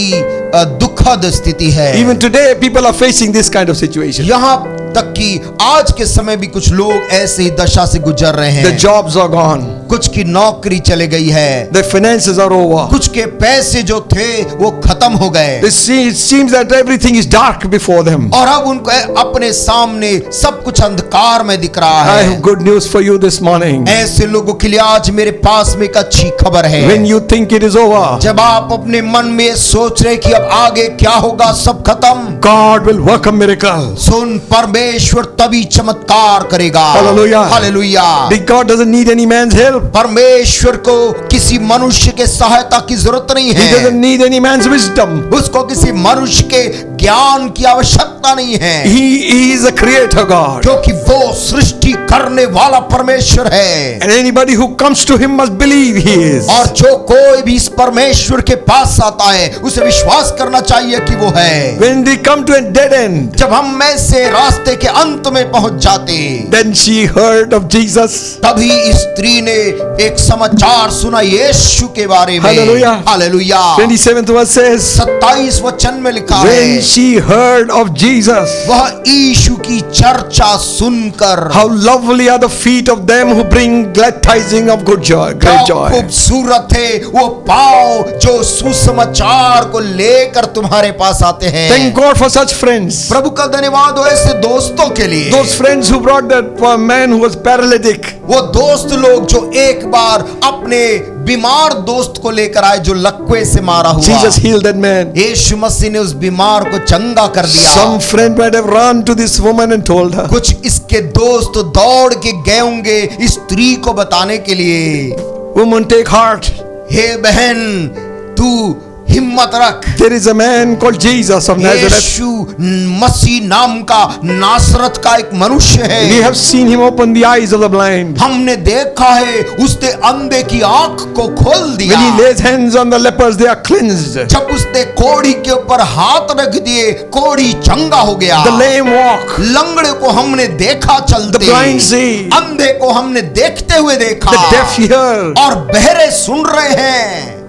दुखद स्थिति है। Even today people are facing this kind of situation. यहाँ तक कि आज के समय भी कुछ लोग ऐसे ही दशा से गुजर रहे The हैं। jobs are gone. कुछ की नौकरी चले गई है, The finances are over. कुछ के पैसे जो थे वो खत्म हो गए, It seems that everything is dark before them. और अब उनको अपने सामने सब कुछ अंधकार में दिख रहा I है। have good news for you this morning. ऐसे लोगों के लिए आज मेरे पास में एक अच्छी खबर है। When you think it is over, जब आप अपने मन में सोच रहे कि अब आगे क्या होगा, सब खत्म, God will work a miracle. सुन, परमेश्वर तभी चमत्कार करेगा। Hallelujah. Hallelujah. God doesn't need any man's help. परमेश्वर को किसी मनुष्य के सहायता की जरूरत नहीं He doesn't है, need any man's wisdom. उसको किसी मनुष्य के ज्ञान की आवश्यकता नहीं है, He is a creator God. क्योंकि वो सृष्टि करने वाला परमेश्वर है। And anybody who comes to him must believe he is. और जो कोई भी इस परमेश्वर के पास आता है उसे विश्वास करना चाहिए कि वो है। When they come to a dead end, जब हम ऐसे रास्ते के अंत में पहुंच जाते, then she heard of Jesus. तभी इस स्त्री ने एक समाचार सुना यीशु के बारे में। Hallelujah. Hallelujah. 27th verse says, 27 वचन में लिखा when है, she heard of Jesus, वह यीशु की चर्चा सुनकर, how lovely are the feet of them who bring glad tidings of good joy, great joy. खूबसूरत है वो पाँव जो सुसमाचार को लेकर तुम्हारे पास आते हैं। Thank God for such friends. प्रभु का धन्यवाद हो ऐसे दोस्तों के लिए। Those friends who brought that man who was paralytic. वो दोस्त लोग जो एक बार अपने बीमार दोस्त को लेकर आए जो लकवे से मारा हुआ। Jesus healed that man. यीशु मसीह ने उस बीमार को चंगा कर दिया। Some friend might have run to this woman and told her. कुछ इसके दोस्त दौड़ के गए होंगे इस स्त्री को बताने के लिए, Woman, take heart. हे बहन तू हिम्मत रख, There is a man called Jesus of Nazareth. यीशु मसीह नाम का नासरत का एक मनुष्य है। We have seen him open the eyes of the blind. हमने देखा है उसने अंधे की आंख को खोल दिया। When he lays hands on the lepers, they are cleansed. जब उसने कोढ़ी के ऊपर हाथ रख दिए, कोढ़ी चंगा हो गया। The lame walk. लंगड़े को हमने देखा चलते, The blind see. अंधे को हमने देखते हुए देखा, The deaf hear. और बहरे सुन रहे हैं।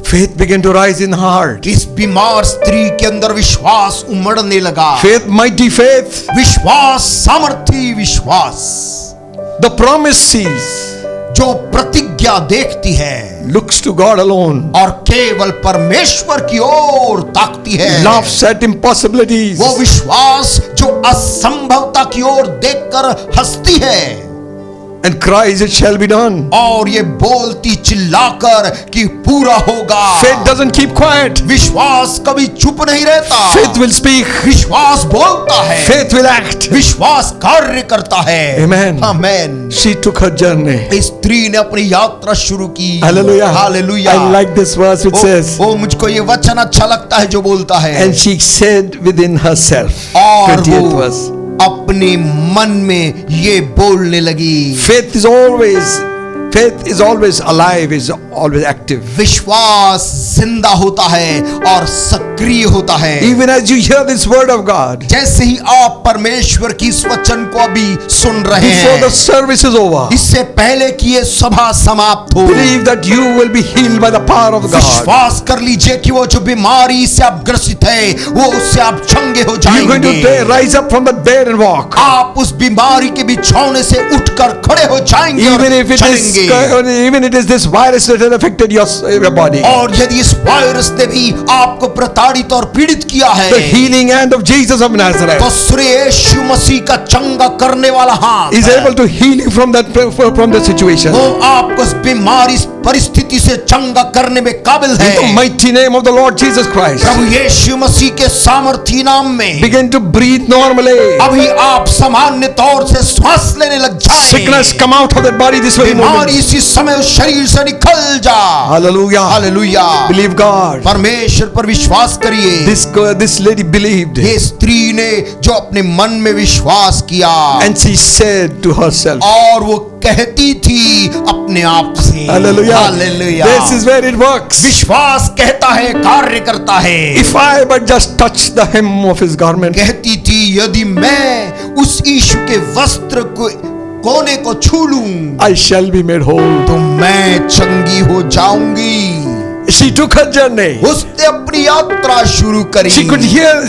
Faith began to rise in heart. इस बीमार स्त्री के अंदर विश्वास उमड़ने लगा। Faith, mighty faith. विश्वास, सामर्थी विश्वास, The promise sees. जो प्रतिज्ञा देखती है, Looks to God alone. और केवल परमेश्वर की ओर ताकती है। Laughs at impossibilities. वो विश्वास जो असंभवता की ओर देखकर हंसती है, And cries, it shall be done. और ये बोलती चिल्लाकर कि पूरा होगा। Faith doesn't keep quiet. विश्वास कभी चुप नहीं रहता। Faith will speak. विश्वास बोलता है, Faith will act. विश्वास कार्य करता है। Amen. Amen. She took her journey. इस स्त्री ने अपनी यात्रा शुरू की। Hallelujah. Hallelujah. I like this verse which says, वो मुझको ये वचन अच्छा लगता है जो बोलता है, and she said within herself. और 28th वो verse. अपने मन में ये बोलने लगी। Faith is always alive, is always active. विश्वास जिंदा होता है और सक्रिय होता है। Even as you hear this word of God, जैसे ही आप परमेश्वर की इस वचन को अभी सुन रहे before the हैं, service is over, इससे पहले कि ये सभा समाप्त हो, believe that you will be healed by the power of God. विश्वास कर लीजिए कि वो जो बीमारी से आप ग्रसित है, वो उससे आप चंगे हो You're going to जाएंगे। rise up from the bed and walk. आप उस बीमारी के बिछौने से उठकर खड़े हो जाएंगे और चलेंगे। Even it is this virus that has affected your body. और यदि इस वायरस ने भी आपको प्रताड़ित और पीड़ित किया है, The healing hand of Jesus of Nazareth तो श्री यीशु मसीह का चंगा करने वाला हाथ is able to heal you from the situation. वो आपको इस बीमारी परिस्थिति से चंगा करने में काबिल In the है। mighty name of the Lord Jesus Christ, प्रभु यीशु मसीह के सामर्थी नाम में begin to breathe normally. अभी आप सामान्य तौर से श्वास लेने लग जाएं। Sickness come out of that body this very बीमारी moment. इसी समय उस शरीर से निकल जा। Hallelujah. हालेलुया। Believe God. परमेश्वर पर विश्वास करिए। This lady believed, ये स्त्री ने जो अपने मन में विश्वास किया, and she said to herself, और वो कहती थी अपने आप से, Hallelujah. Hallelujah. This is where it works. विश्वास कहता है, कार्य करता है। If I but just touch the hem of his garment, कहती थी यदि मैं उस यीशु के वस्त्र को कोने को छू लूं, I shall be made whole. तो मैं चंगी हो जाऊंगी। She took her journey. उसने अपनी यात्रा शुरू करी। She could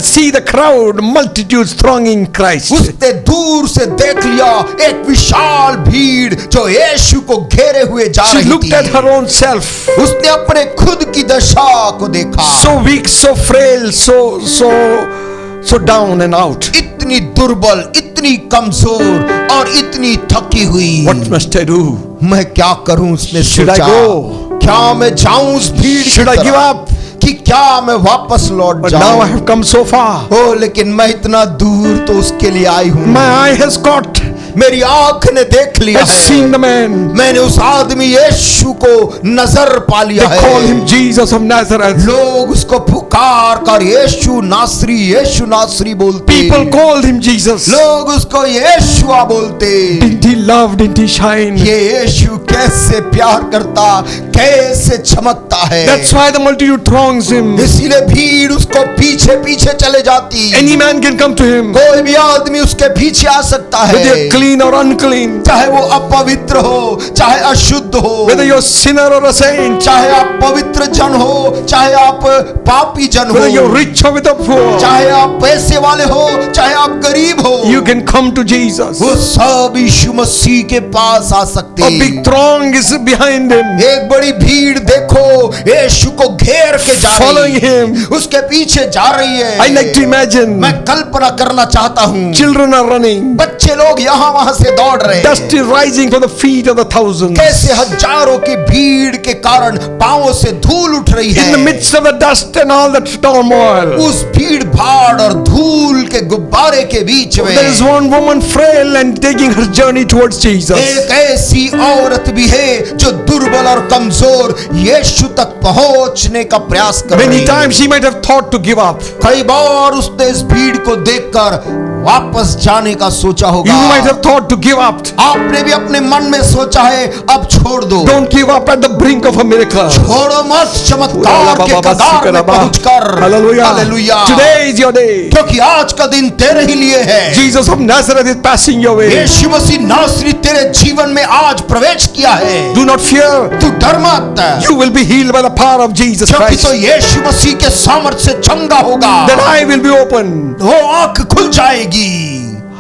see the crowd, multitudes thronging Christ. उसने दूर से देख लिया एक विशाल भीड़ जो यीशु को घेरे हुए जा She रही looked थी। at her own self. उसने अपने खुद की दशा को देखा, So weak, so frail, so down and out. इतनी दुर्बल, इतनी कमजोर और इतनी थकी हुई। What must I do? मैं क्या करूं? उसने Should I सोचा, go? क्या मैं जाऊं उस भीड़ की Should I give तरफ? up? कि क्या मैं वापस लौट But now I जाऊं? have come so far. ओ लेकिन मैं इतना दूर तो उसके लिए आई हूं। My eye has caught, मेरी आंख ने देख लिया has है। seen the man. मैंने उस आदमी यीशु को नजर पा They लिया call है। him Jesus of Nazareth. लोग उसको पुकार कर यीशु नासरी बोलते। People called him Jesus. लोग उसको यीशुआ बोलते। Didn't he love? Didn't he shine? ये यीशु कैसे प्यार करता, कैसे चमकता है। That's why the multitude throngs him. इसीलिए भीड़ उसको पीछे पीछे चले जाती। Any man can come to him, कोई भी आदमी उसके पीछे आ सकता है, whether you're clean or unclean, चाहे वो अपवित्र हो चाहे अशुद्ध हो, whether you're a sinner or a saint, चाहे आप पवित्र जन हो चाहे आप पापी जन whether you're हो, rich or with a poor, चाहे आप पैसे वाले हो चाहे आप गरीब हो, you can come to Jesus. वो सब यीशु मसीह के पास आ सकते A हैं। big throng is behind him, एक बड़ी भीड़ देखो यीशु को घेर के जा रही following है, him. उसके पीछे जा रही है। I like to imagine मैं कल्पना करना चाहता हूँ, children are running, बच्चे लोग यहाँ वहां से दौड़ रहे हैं, dust is rising from the feet of the thousands. कैसे हजारों की भीड़ के कारण पांवों से धूल उठ रही है। In the midst of the dust and all that turmoil, उस भीड़ भाड़ और धूल के गुब्बारे के बीच में there is one woman frail and taking her journey towards Jesus. एक ऐसी औरत भी है जो दुर्बल और कमजोर यीशु तक पहुंचने का प्रयास कर रही Many है। times she might have thought to give up. कई बार उसने इस भीड़ को देखकर वापस जाने का सोचा होगा। You might have thought to give up. आपने भी अपने मन में सोचा है अब छोड़ दो। Don't give up at the brink of a miracle. छोड़ो मत चमत्कार के कगार में पहुंचकर। Hallelujah. Hallelujah. Today is your day. क्योंकि आज का दिन तेरे ही लिए है। Jesus of Nazareth is passing your way. यीशु मसीह नासरी तेरे जीवन में आज प्रवेश किया है। Do not fear. तू डर मत, You will be healed by the power of Jesus क्योंकि Christ. तो यीशु मसीह के सामर्थ्य से चंगा होगा। That eye will be open. वो आंख खुल जाएगी।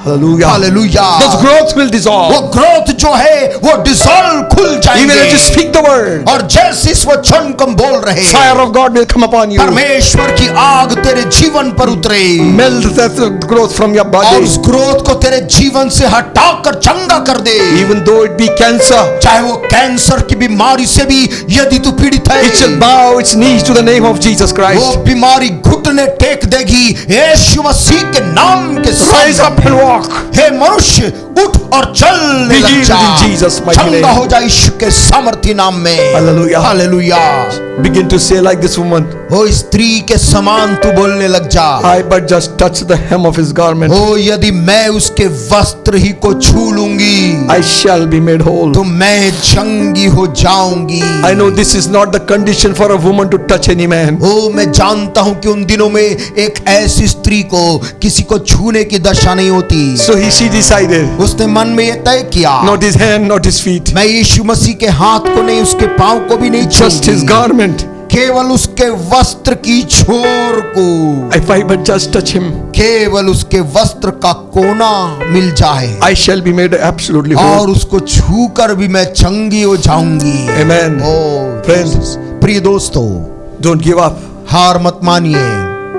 Hallelujah. Hallelujah. Those growths will वो dissolve. ग्रोथ जो है वो डिसॉल्व खुल Even जाएंगे। as you speak the word, और जैसे इस वचन को बोल रहे fire of God will come upon you. परमेश्वर की आग तेरे जीवन पर उतरे Melt that growth from your और body. उस ग्रोथ को तेरे जीवन से हटाकर चंगा कर दे। Even though it be cancer, चाहे वो कैंसर की बीमारी से भी यदि तू पीड़ित है, it shall bow its knees to the name of Jesus वो Christ. बीमारी घुटने घुटने टेक देगी यीशु मसीह के नाम के Rise up सामने। and walk. हे मनुष्य उठ और चलने Be लग healed जा। in Jesus' mighty name. चंगा हो जा यीशु के सामर्थी नाम में। Hallelujah. Hallelujah. Begin to say like this woman, ओ स्त्री के समान तू बोलने लग जा। I but just touch the hem of his garment, ओ यदि मैं उसके वस्त्र ही को छू लूंगी I shall be made whole. तो मैं चंगी हो जाऊंगी। I know this is not the condition for a woman to touch any man. ओ मैं जानता हूं कि उन दिनों में एक ऐसी स्त्री को किसी को छूने की दशा नहीं होती। So she decided, उसने मन में ये तय किया, not his hand, not his feet, मैं यीशु मसीह के हाथ को नहीं, उसके पांव को भी नहीं just his छूंगी, garment. केवल उसके वस्त्र की छोर को, If I but just touch him, केवल उसके वस्त्र का कोना मिल जाए I shall be made absolutely और whole. उसको छू कर भी मैं चंगी हो जाऊंगी। Amen. ओ Friends, प्रिय दोस्तों, don't give up. हार मत मानिए।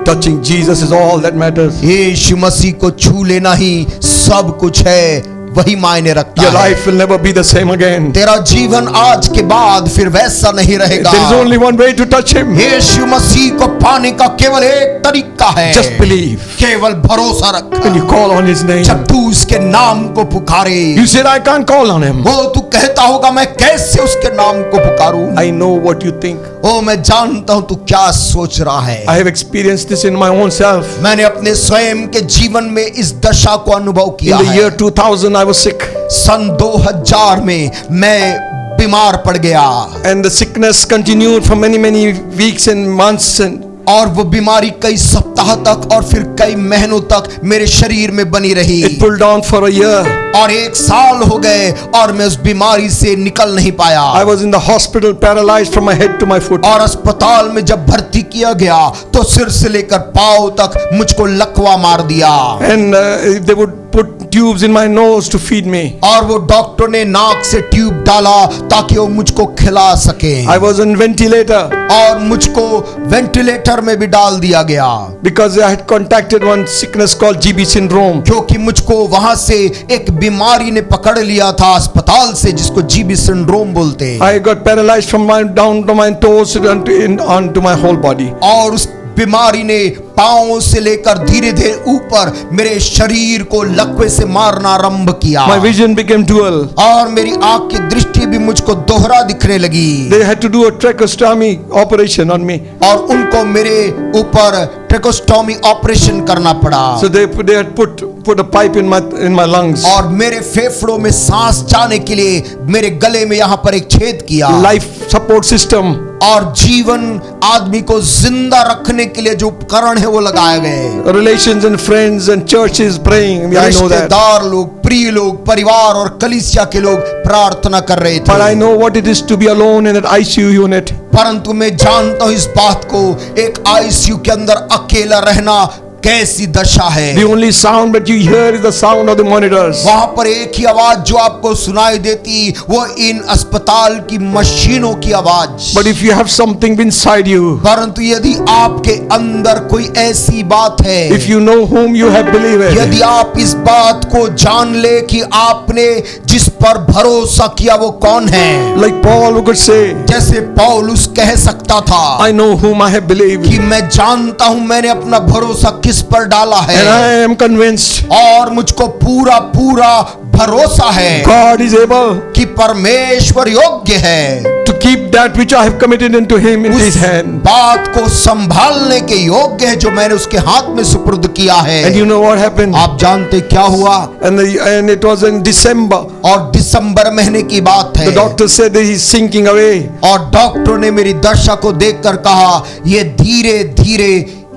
Touching Jesus is all that matters. यीशु मसीह को छू लेना ही सब कुछ है, वही मायने रखता Your है। life will never be the same again. तेरा जीवन आज के बाद फिर वैसा नहीं रहेगा। There is only one way to touch him. यीशु मसीह को पाने का केवल एक तरीका है, Just believe. केवल भरोसा रख। When you call on his name, जब तू उसके नाम को पुकारे, you said, I can't call on him. वो तू कहता होगा मैं कैसे उसके नाम को पुकारूं। I know what you think. ओ मैं जानता हूं तू क्या सोच रहा है। I have experienced this in my own self. मैंने अपने स्वयं के जीवन में इस दशा को अनुभव In किया the है। year 2000, I was sick. सन 2000 में मैं बीमार पड़ गया And the sickness continued for many, many weeks and months. And और वो बीमारी कई सप्ताह तक और फिर कई महीनों तक मेरे शरीर में बनी रही it pulled down for a year. और 1 साल हो गए और मैं उस बीमारी से निकल नहीं पाया। I was in the hospital paralyzed from my head to my foot. और अस्पताल में जब भर्ती किया गया तो सिर से लेकर पांव तक मुझको लकवा मार दिया। And they would put tubes in my nose to feed me. और वो डॉक्टर ने नाक से ट्यूब डाला ताकि वो मुझको खिला सके। I was on ventilator और मुझको वेंटिलेटर में भी डाल दिया गया because I had contacted one sickness called GB syndrome. क्योंकि मुझको वहां से एक बीमारी ने पकड़ लिया था अस्पताल से, जिसको जीबी सिंड्रोम बोलते हैं। I got paralyzed from my down to my toes onto my whole body. और उस बीमारी ने पांव से लेकर धीरे धीरे ऊपर मेरे शरीर को लकवे से मारना आरंभ किया। My vision became dual. और मेरी आंख की दृष्टि भी मुझको दोहरा दिखने लगी। They had to do a tracheostomy operation on me. और उनको मेरे ऊपर ट्रेकोस्टोमी ऑपरेशन करना पड़ा। So they had put a pipe in my lungs. और मेरे फेफड़ों में सांस जाने के लिए मेरे गले में यहाँ पर एक छेद किया। Life support system. और जीवन आदमी को जिंदा रखने के लिए जो उपकरण है वो लगाए गए। Relations and friends and churches praying. I know that. रिश्तेदार लोग, प्रिय लोग, परिवार और कलीसिया के लोग प्रार्थना कर रहे But I थे। know what it is to be alone in an ICU unit. परंतु मैं जानता हूँ इस बात को, एक आईसीयू के अंदर अकेला रहना कैसी दशा है। The only sound that you hear is the sound of the monitors. वहां पर एक ही आवाज जो आपको सुनाई देती वो इन अस्पताल की मशीनों की आवाज। But if you have something inside you, परंतु यदि आपके अंदर कोई ऐसी बात है, if you know whom you have believed, यदि आप इस बात को जान ले कि आपने जिस पर भरोसा किया वो कौन है, like Paul could say, जैसे पौलुस कह सकता था I know whom I have believed, कि मैं जानता हूं मैंने अपना भरोसा किस पर डाला है and I am convinced और मुझको पूरा पूरा भरोसा है God is able कि परमेश्वर योग्य है to keep that which I have committed into Him in His उस hand. बात को संभालने के योग्य है जो मैंने उसके हाथ में सुपुर्द किया है। And you know what happened? आप जानते क्या हुआ? And it was in December. और दिसंबर महीने की बात है। The doctor said that he's sinking away. और डॉक्टर ने मेरी दशा को देखकर कहा ये धीरे धीरे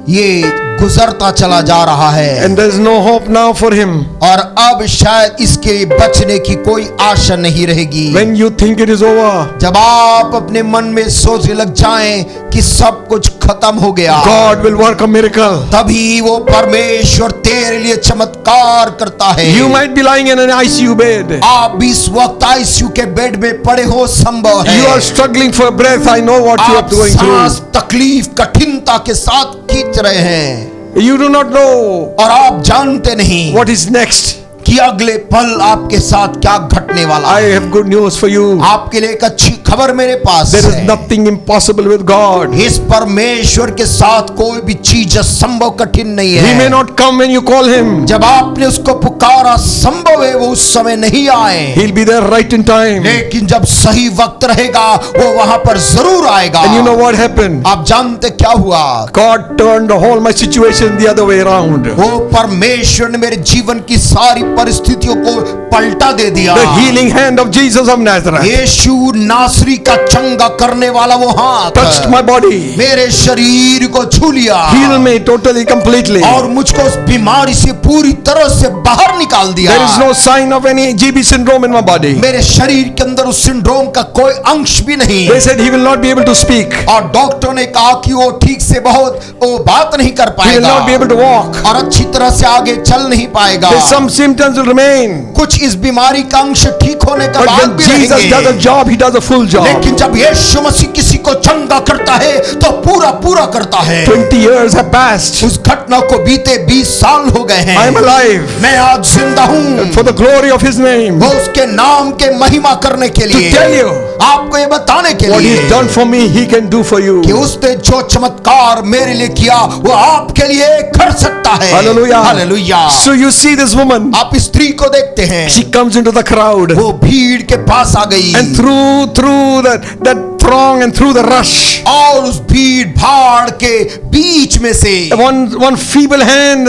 ये गुजरता चला जा रहा है And there's no hope now for him. और अब शायद इसके बचने की कोई आशा नहीं रहेगी। When you think it is over, जब आप अपने मन में सोचने लग जाएं कि सब कुछ खत्म हो गया, God will work a miracle. तभी वो परमेश्वर तेरे लिए चमत्कार करता है। You might be lying in an ICU bed. आप भी इस वक्त आईसीयू के बेड में पड़े हो, संभव है। You are struggling for breath. I know what you are आप going सांस through. तकलीफ कठिनता के साथ खींच रहे हैं You do not know और आप जानते नहीं what is next. कि अगले पल आपके साथ क्या घटने वाला I है। have good news for you. आपके लिए एक अच्छी खबर मेरे पास There is है। nothing impossible with God. इस परमेश्वर के साथ कोई भी चीज असंभव कठिन नहीं He may है। not come when you call him. जब आपने उसको पुकारा, संभव है वो उस समय नहीं आए, He'll be there right in time. लेकिन जब सही वक्त रहेगा वो वहां पर जरूर आएगा। And you know what happened? आप जानते क्या हुआ? God turned the whole my situation the other way around. वो परमेश्वर ने मेरे जीवन की सारी परिस्थितियों को पलटा दे दिया। The healing hand of Jesus of Nazareth यीशु नासरी का चंगा करने वाला वो हाथ touched my body. मेरे शरीर को छू लिया, Heal me totally, completely. और मुझको उस बीमारी से पूरी तरह से बाहर निकाल दिया। There is no sign of any GB syndrome in my body. मेरे शरीर के अंदर उस सिंड्रोम का कोई अंश भी नहीं। They said he will not be able to speak. और डॉक्टर ने कहा कि वो ठीक से वो बात नहीं कर He will पाएगा not be able to walk. और अच्छी तरह से आगे चल नहीं पाएगा। There's some symptoms will remain. कुछ इस बीमारी का अंश ठीक होने के But बाद when भी Jesus does a रहेंगे, job, he does a full job. लेकिन जब यीशु मसीह किसी को चंगा करता है तो पूरा पूरा करता है। 20 years have passed. उस घटना को बीते 20 साल हो गए हैं। I am alive. मैं आज जिंदा हूँ For the glory of his name. वो उसके नाम के महिमा करने के लिए, To tell you आपको ये बताने के what लिए he's done for me, he can do for you. कि उसने जो चमत्कार मेरे लिए किया वो आपके लिए कर सकता है। Hallelujah. Hallelujah. So you see this woman, आप इस स्त्री को देखते हैं, she comes into the crowd. वो भीड़ के पास आ गई And through that throng and through the rush, और उस भीड़ भाड़ के बीच में से one feeble hand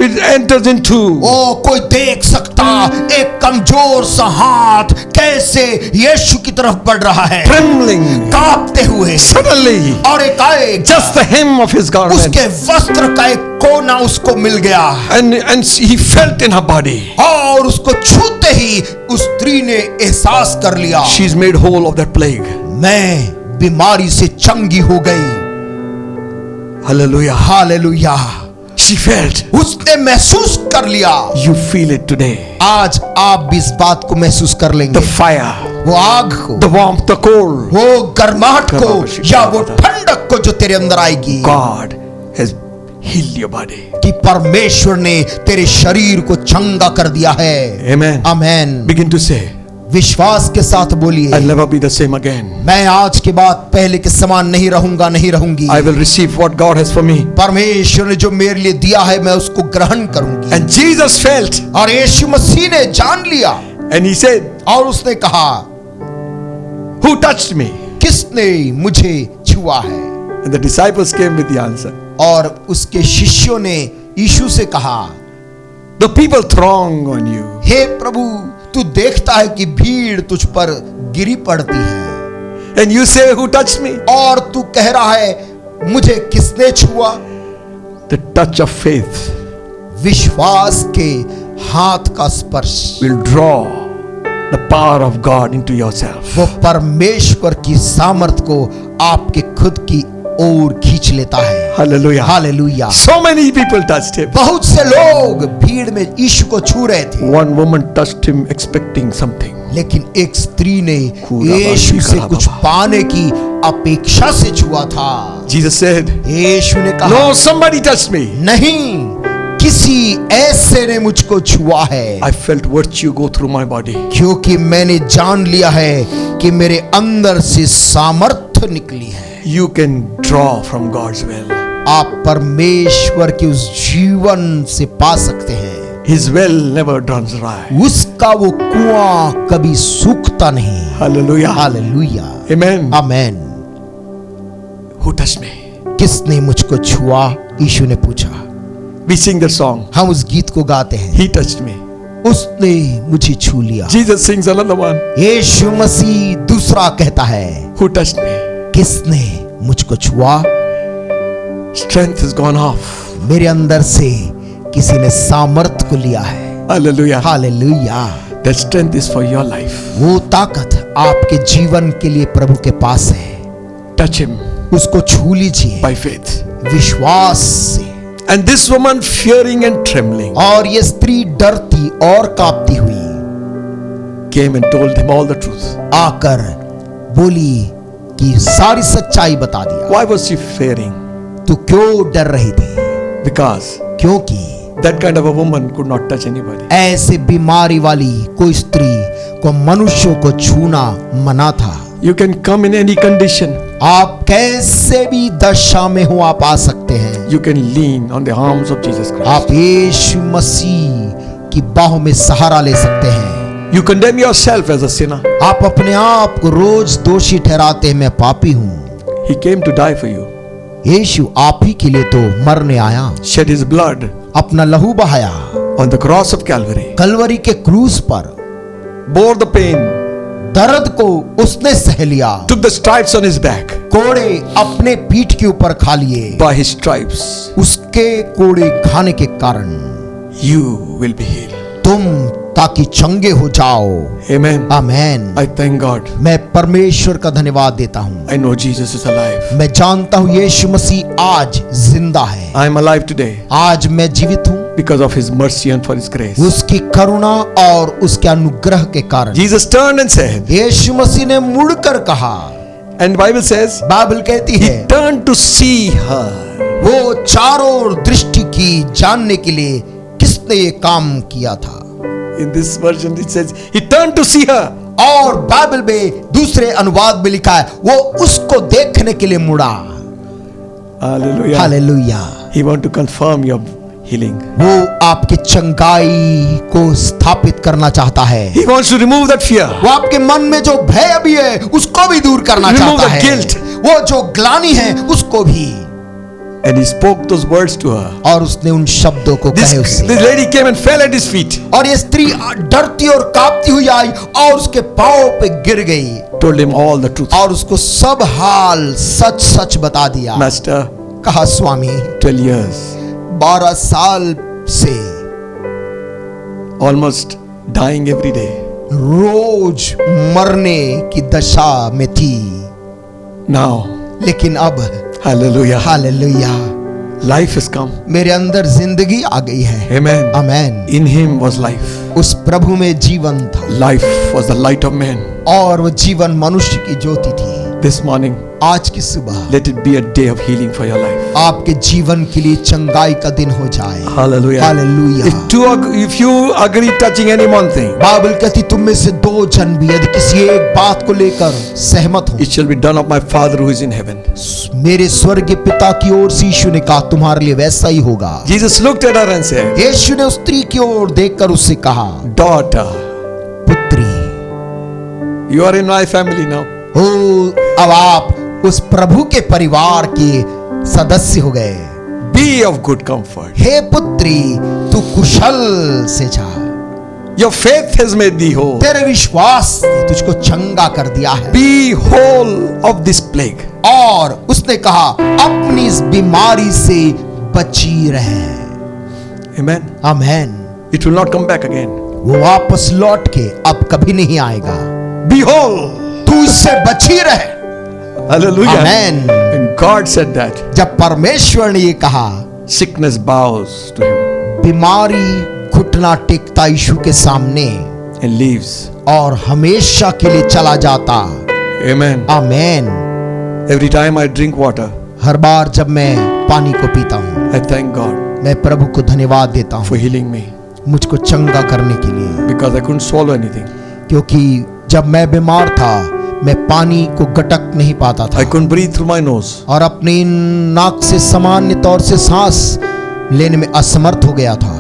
it enters into. वो कोई देख सकता एक कमजोर सा हाथ कैसे यीशु की तरफ बढ़ रहा है, Trembling. कांपते हुए, Suddenly, और एकाएक just the hem of his garment. उसके वस्त्र का एक कोना उसको मिल गया, And he felt in her body. और उसको छूते ही उस स्त्री ने एहसास कर लिया, She's made whole of that plague. मैं बीमारी से चंगी हो गई। Hallelujah. हालेलुया। She felt. उसने महसूस कर लिया। You feel it today. आज आप भी इस बात को महसूस कर लेंगे, The fire, वो आग को, the warmth, the cold. वो गर्माहट को, या वो ठंडक को जो तेरे अंदर आएगी, God has healed your body. कि परमेश्वर ने तेरे शरीर को चंगा कर दिया है। Amen. Amen. Begin to say, विश्वास के साथ बोलिए, I'll never be the same again. मैं आज के बाद पहले के समान नहीं रहूंगा, नहीं रहूंगी। I will receive what God has for me. परमेश्वर ने जो मेरे लिए दिया है मैं उसको ग्रहण करूंगी। And Jesus felt, और यीशु मसीह ने जान लिया, and he said, और उसने कहा, who touched me? किसने मुझे छुआ है? And the disciples came with the answer. और उसके शिष्यों ने यीशु से कहा, The people throng on you. हे प्रभु, तू देखता है कि भीड़ तुझ पर गिरी पड़ती है, And you say, who touched me? और तू कह रहा है मुझे किसने छुआ? The touch of faith विश्वास के हाथ का स्पर्श will draw the power of God into yourself. वो परमेश्वर की सामर्थ को आपके खुद की ओर खींच लेता है। Hallelujah. Hallelujah. So many people touched him. बहुत से लोग भीड़ में यीशु को छू रहे थे, One woman touched him expecting something. लेकिन एक स्त्री ने कूड़ा यीशु बाशी से करा कुछ बाबा। पाने की अपेक्षा से छुआ था। Jesus said, यीशु ने कहा, no, somebody touched me. नहीं, किसी ऐसे ने मुझको छुआ है, I felt virtue go through my body. क्योंकि मैंने जान लिया है कि मेरे अंदर से सामर्थ्य निकली है। You can draw from God's well. आप परमेश्वर के उस जीवन से पा सकते हैं। His well never runs dry. उसका वो कुआं कभी सूखता नहीं। Hallelujah. Hallelujah. Amen. Amen. Who touched me? किसने मुझको छुआ? यीशु ने पूछा। We sing the song. हम उस गीत को गाते हैं, He touched me. उसने मुझे छू लिया। Jesus sings another one. यीशु मसीह दूसरा कहता है, Who touched me? किसने मुझको छुआ? Strength has gone off. मेरे अंदर से किसी ने सामर्थ को लिया है। Hallelujah. Hallelujah. That strength is for your life. वो ताकत आपके जीवन के लिए प्रभु के पास है। Touch him उसको छू लीजिए by faith. विश्वास से। And this woman, fearing and trembling, और ये स्त्री डरती और कांपती हुई came and told him all the truth. आकर बोली कि सारी सच्चाई बता दिया। Why was she fearing? तू क्यों डर रही थी? Because क्योंकि That kind of a woman could not touch anybody. ऐसे बीमारी वाली कोई स्त्री को मनुष्यों को छूना मना था। You can come in any condition. आप कैसे भी दशा में हो आप आ सकते हैं। You can lean on the arms of Jesus Christ. आप यीशु मसीह की बाहों में सहारा ले सकते हैं। You condemn yourself as a sinner. आप अपने आप को रोज दोषी ठहराते हैं, मैं पापी हूँ। He came to die for you. यीशु आप ही के लिए तो मरने आया, Shed his blood अपना लहू बहाया on the cross of Calvary. Kalvari के क्रूस पर, Bore the pain. दर्द को उसने सह लिया, Took the stripes on his back. कोड़े अपने पीठ के ऊपर खा लिए। By his stripes, उसके कोड़े खाने के कारण you will be healed. तुम ताकि चंगे हो जाओ। Amen. Amen. I thank God. मैं परमेश्वर का धन्यवाद देता हूँ। I know Jesus is alive. मैं जानता हूँ यीशु मसीह आज जिंदा है। I am alive today आज मैं जीवित हूँ because of his mercy and for his grace. उसकी करुणा और उसके अनुग्रह के कारण। Jesus turned and said, यीशु मसीह ने मुड़कर कहा, and Bible says, बाइबल कहती he है turned to see her. वो चारों ओर दृष्टि की जानने के लिए किसने ये काम किया था। In this version it says, he turned to see her. और बाइबल में दूसरे अनुवाद में लिखा है वो उसको देखने के लिए मुड़ा। Hallelujah. Hallelujah. He want to confirm your healing. वो आपकी चंगाई को स्थापित करना चाहता है। He wants to remove that fear. वो आपके मन में जो भय अभी है उसको भी दूर करना Remove चाहता the है। guilt. वो जो ग्लानि है उसको भी। And he spoke those words to her. और उसने उन शब्दों को कहे This उससे। lady came and fell at his feet. और ये स्त्री डरती और कांपती हुई आई और उसके पांव पे गिर गई Told him all the truth. और उसको सब हाल सच सच बता दिया। Master, कहा स्वामी 12 years, 12 साल से almost dying every day. रोज मरने की दशा में थी, Now, लेकिन अब hallelujah, hallelujah life has come. मेरे अंदर जिंदगी आ गई है। Amen. Amen. In him was life. उस प्रभु में जीवन था Life was the light of man. और वो जीवन मनुष्य की ज्योति थी। This morning, आज की सुबह let it be a day of healing for your life. आपके जीवन के लिए चंगाई का दिन हो जाए। Hallelujah. Hallelujah. If you agree touching any one thing, Bible कहती तुम में से 2 जन भी यदि किसी एक बात को लेकर सहमत हो, it shall be done of my Father who is in heaven. मेरे स्वर्गीय पिता की ओर से यीशु ने कहा तुम्हारे लिए वैसा ही होगा। Jesus looked at her and said, यीशु ने उस स्त्री की ओर देखकर उससे कहा, Daughter, पुत्री, you are in my family now. ओ अब आप उस प्रभु के परिवार के सदस्य हो गए। Be of good comfort. हे पुत्री, तू कुशल से जा, Your faith has made thee whole. तेरे विश्वास ने तुझको चंगा कर दिया है। Be whole of this plague. और उसने कहा अपनी इस बीमारी से बची रहे। Amen. Amen. It will not come back again. वो वापस लौट के अब कभी नहीं आएगा। Be whole. तू इससे बची रहे। Hallelujah. Amen. And God said that, जब परमेश्वर ने ये कहा, sickness bows to him बीमारी घुटना टेकता यीशु के सामने and leaves. और हमेशा के लिए चला जाता। Amen. Amen. Every time I drink water, हर बार जब मैं पानी को पीता हूँ, I thank God मैं प्रभु को धन्यवाद देता for हूँ healing me मुझको चंगा करने के लिए। because I couldn't swallow anything. क्योंकि जब मैं बीमार था मैं पानी को गटक नहीं पाता I था couldn't breathe through my nose. और अपने नाक से सामान्य तौर से सांस लेने में असमर्थ हो गया था।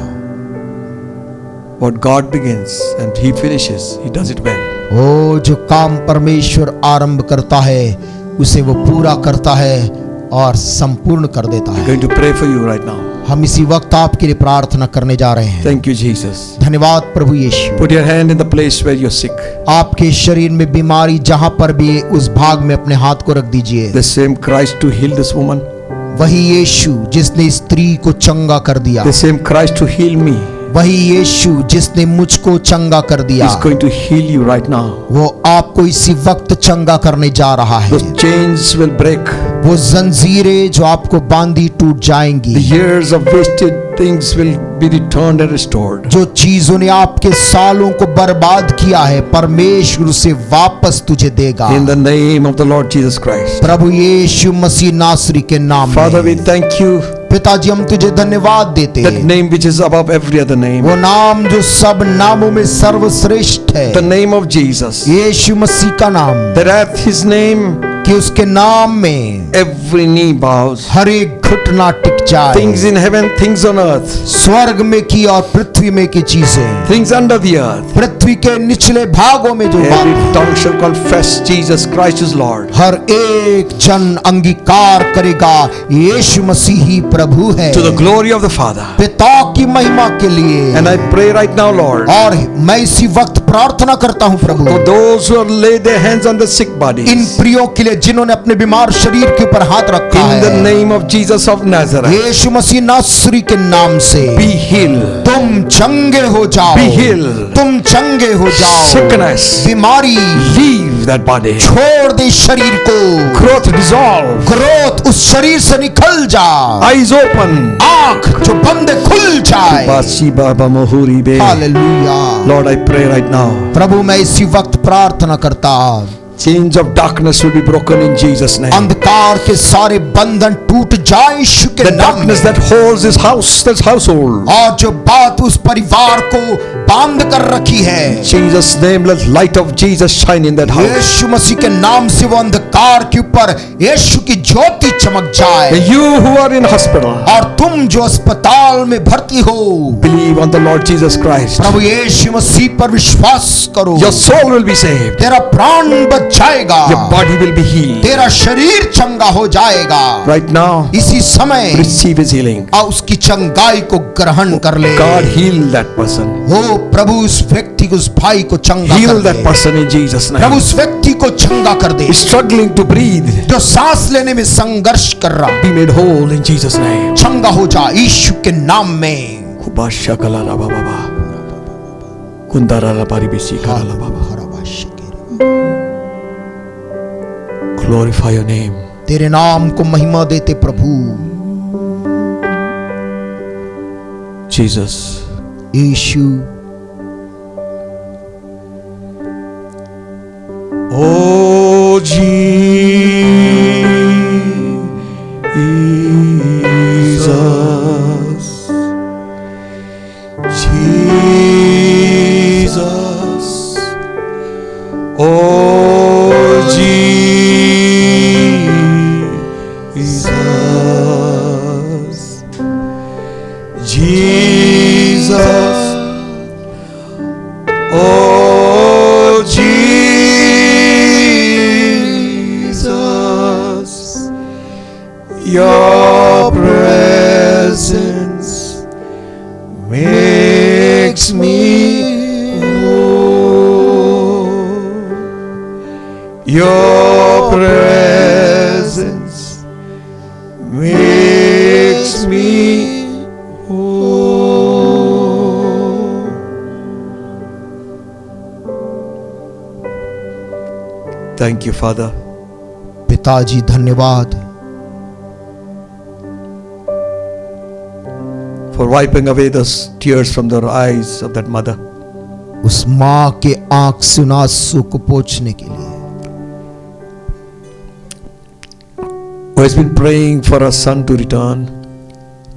What God begins and He finishes, He does it well. ओ जो काम परमेश्वर आरंभ करता है उसे वो पूरा करता है और संपूर्ण कर देता I'm है। going to pray for you right now. हम इसी वक्त आपके लिए प्रार्थना करने जा रहे हैं। Thank you, Jesus. धन्यवाद प्रभु यीशु। Put your hand in the place where you're sick. आपके शरीर में बीमारी जहां पर भी है, उस भाग में अपने हाथ को रख दीजिए। The same Christ to heal this woman, वही यीशु जिसने स्त्री को चंगा कर दिया, the same Christ to heal me, वही यीशु जिसने मुझको चंगा कर दिया, is going to heal you right now. वो आपको इसी वक्त चंगा करने जा रहा है। Those chains will break. वो जंजीरें जो आपको बांधी टूट The जाएंगी। years of wasted things will be returned and restored. जो चीजों ने आपके सालों को बर्बाद किया है परमेश्वर उसे वापस तुझे देगा। In the name of the Lord Jesus Christ. प्रभु यीशु मसीह नासरी के नाम Father, we में। thank you पिताजी हम तुझे धन्यवाद देते That name which is above every other name. वो नाम जो सब नामों में सर्वश्रेष्ठ है, The name of Jesus. यीशु मसीह का नाम, That at his name कि उसके नाम में every knee bows. हर एक घुटना टिक जाए, Things in heaven, things on earth, स्वर्ग में की और पृथ्वी में की चीजें, things under the earth. पृथ्वी के निचले भागों में जो Every बात, tongue shall confess Jesus Christ is Lord. हर एक जन अंगीकार करेगा यीशु मसीह ही प्रभु है, To the glory of the Father. पिता की महिमा के लिए। And I pray right now, Lord, और मैं इसी वक्त प्रार्थना करता हूँ प्रभु, for those who have laid their hands on the sick in bodies, प्रियों के लिए जिन्होंने अपने बीमार शरीर के ऊपर हाथ रखा in the है, name of Jesus of Nazareth, यीशु मसीह नासरी के नाम से be healed. तुम चंगे हो जाओ, Be healed. तुम चंगे हो जाओ, Sickness, बीमारी leave that body. छोड़ दे शरीर को, Growth dissolve. ग्रोथ उस शरीर से निकल जा, Eyes open. आंख जो बंद है खुल जाए। Basi Baba Mohuri Be. Hallelujah. Lord, I pray right now, प्रभु मैं इसी वक्त प्रार्थना करता, chains of darkness will be broken in Jesus' name. अंधकार के सारे बंधन टूट जाए यीशु के The नाम darkness में। that holds this house, this household, और जो बात उस परिवार को बांध कर रखी है, Jesus' name, let light of Jesus shine in that house. यीशु मसीह के नाम से वो अंधकार के ऊपर यीशु की ज्योति चमक जाए। And you who are in hospital, और तुम जो अस्पताल में भर्ती हो, believe on the Lord Jesus Christ. प्रभु यीशु मसीह पर विश्वास करो, Your soul will be saved. तेरा प्राण बच जाएगा, Your body will be healed. तेरा शरीर चंगा हो जाएगा। Right now, इसी समय receive his healing. और उसकी चंगाई को ग्रहण कर ले। God heal that person. हो प्रभु उस व्यक्ति को, उस भाई को चंगा कर Heal they. that person in Jesus' Prabhu name. उस व्यक्ति को चंगा कर दे Struggling to breathe, जो सांस लेने में संघर्ष कर रहा, be made whole in Jesus' name. चंगा हो जा यीशु के नाम में। Kubasha kalala baba baba. Kundara la paribisi kalala baba. Glorify your name. तेरे नाम को महिमा देते प्रभु Jesus. Yeshu. Oh Jesus, Jesus, oh Jesus, Jesus, oh Jesus, your presence makes me whole. Your presence makes me whole. Thank you, Father. पिताजी धन्यवाद for wiping away the tears from the eyes of that mother. उस माँ के आंख से उन आंसू को पोंछने के लिए, Who has been praying for her son to return.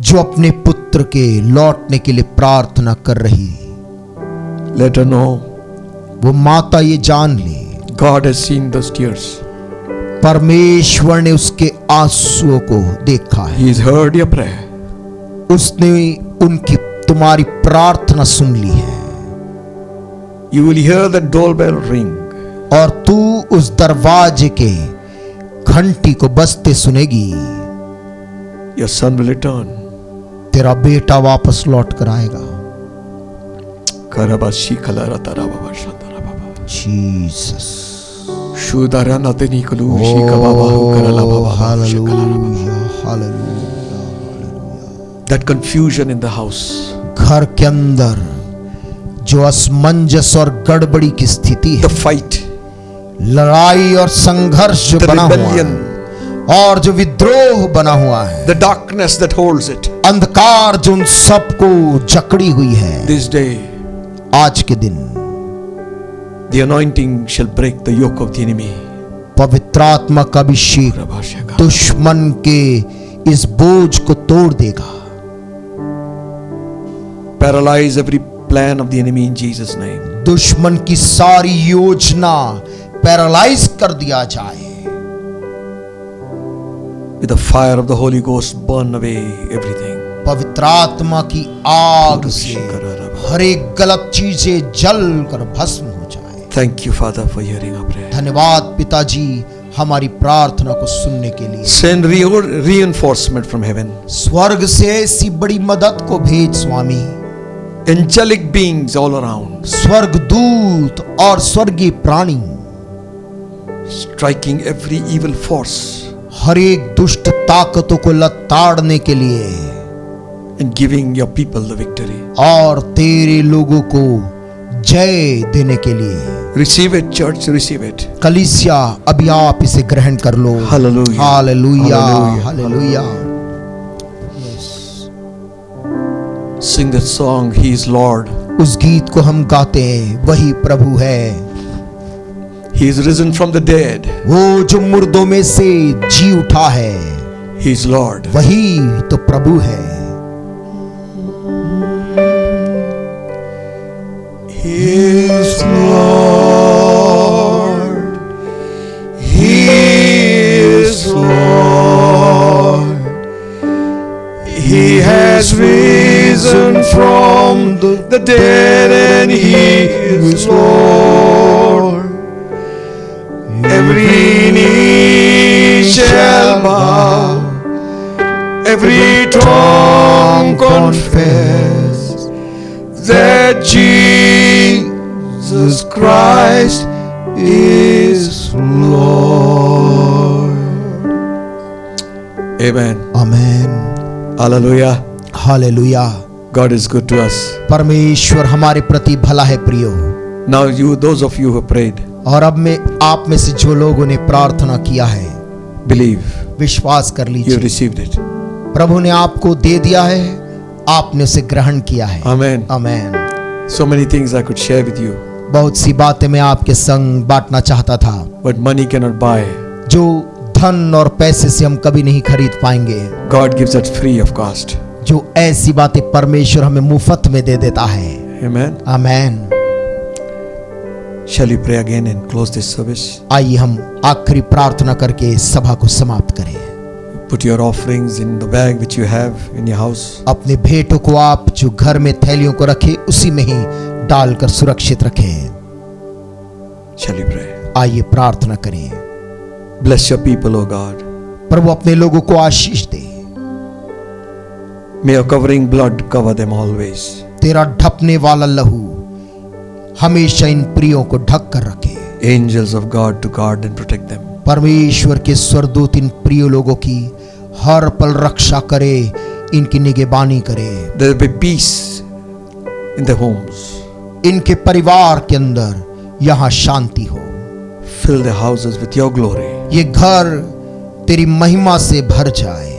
जो अपने पुत्र के लौटने के लिए प्रार्थना कर रही। Let her know वो माता ये जान ले, God has seen those tears. परमेश्वर ने उसके आंसुओं को देखा है, He has heard your prayer. उसने उनकी तुम्हारी प्रार्थना सुन ली है। You will hear the doorbell ring. और तू उस दरवाजे के घंटी को बजते सुनेगी। Your son will return. तेरा बेटा वापस लौट कर आएगा। Karabashi kalarata baba shandara baba. Jesus. Shudara nateni kulu shika baba karala baba. Hallelujah, hallelujah. That confusion in the house. घर के अंदर जो असमंजस और गड़बड़ी की स्थिति है, The fight. लड़ाई और संघर्ष जो The बना हुआ rebellion. है, और जो विद्रोह बना हुआ है, The darkness that holds it. अंधकार जो उन सबको जकड़ी हुई है, This day, आज के दिन the anointing shall break the yoke of the enemy. पवित्र आत्मा का अभिषेक दुश्मन के इस बोझ को तोड़ देगा। Paralyze every plan of the enemy in Jesus' name. दुश्मन की सारी योजना पैरालाइज कर दिया जाए। With the fire of the Holy Ghost, burn away everything. पवित्र आत्मा की आग से हर एक गलत चीजें जल कर भस्म हो जाए। Thank you, Father, for hearing our prayer. धन्यवाद पिताजी हमारी प्रार्थना को सुनने के लिए। Send reinforcement from heaven. स्वर्ग से ऐसी बड़ी मदद को भेज स्वामी। Angelic beings all around, स्वर्गदूत और स्वर्गीय प्राणी striking every evil force हर एक दुष्ट ताकतों को लताड़ने के लिए and giving your people the victory. और तेरे लोगों को जय देने के लिए। Receive it, church, receive it. कलीसिया अभी आप इसे ग्रहण कर लो। Hallelujah. Hallelujah Hallelujah. Hallelujah. Sing that song, He is Lord. उस गीत को हम गाते हैं, वही प्रभु है। He is risen from the dead. वो जो मुर्दों में से जी उठा है, He is Lord. वही तो प्रभु है। He is Lord. He is Lord. He has risen from the dead and He is Lord. Every knee shall bow, every tongue confess that Jesus Christ is Lord. Amen. Amen. Hallelujah. Hallelujah. God is good to us. परमेश्वर हमारे प्रति भला है प्रियो। Now you, those of you who prayed, और अब में आप में से जो लोगों ने प्रार्थना किया है, believe विश्वास कर you लीजिए, received it. प्रभु ने आपको दे दिया है, आपने उसे ग्रहण किया है। Amen. Amen. So many things I could share with you, बहुत सी बातें मैं आपके संग बांटना चाहता था, but money cannot buy. जो धन और पैसे से हम कभी नहीं खरीद पाएंगे। God gives us free of cost. जो ऐसी बातें परमेश्वर हमें मुफ्त में दे देता है। Amen. Amen. Shall we pray again and close this service? आइए हम आखिरी प्रार्थना करके सभा को समाप्त करें। Put your offerings in the bag which you have in your house. अपने भेंटों को आप जो घर में थैलियों को रखे उसी में ही डालकर सुरक्षित रखें। Shall we pray? आइए प्रार्थना करें। Bless your people, O God. प्रभु अपने लोगों को आशीष दे। May your covering blood cover them always. तेरा ढपने वाला लहू हमेशा इन प्रियों को ढक कर रखे। Angels of God to guard and protect them. परमेश्वर के स्वर्गदूत इन प्रिय लोगों की हर पल रक्षा करे, इनकी निगहबानी करे। There will be peace in their homes. इनके परिवार के अंदर यहाँ शांति हो। Fill their houses with your glory. ये घर तेरी महिमा से भर जाए।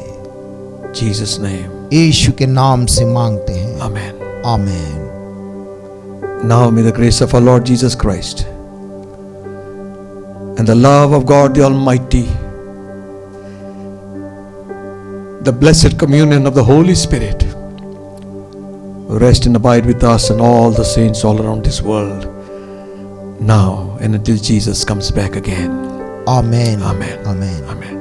Jesus' name. यीशु के नाम से मांगते हैं। Amen. Amen. Now may the grace of our Lord Jesus Christ and the love of God the Almighty, the blessed communion of the Holy Spirit rest and abide with us and all the saints all around this world, now and until Jesus comes back again. Amen. Amen. Amen. Amen.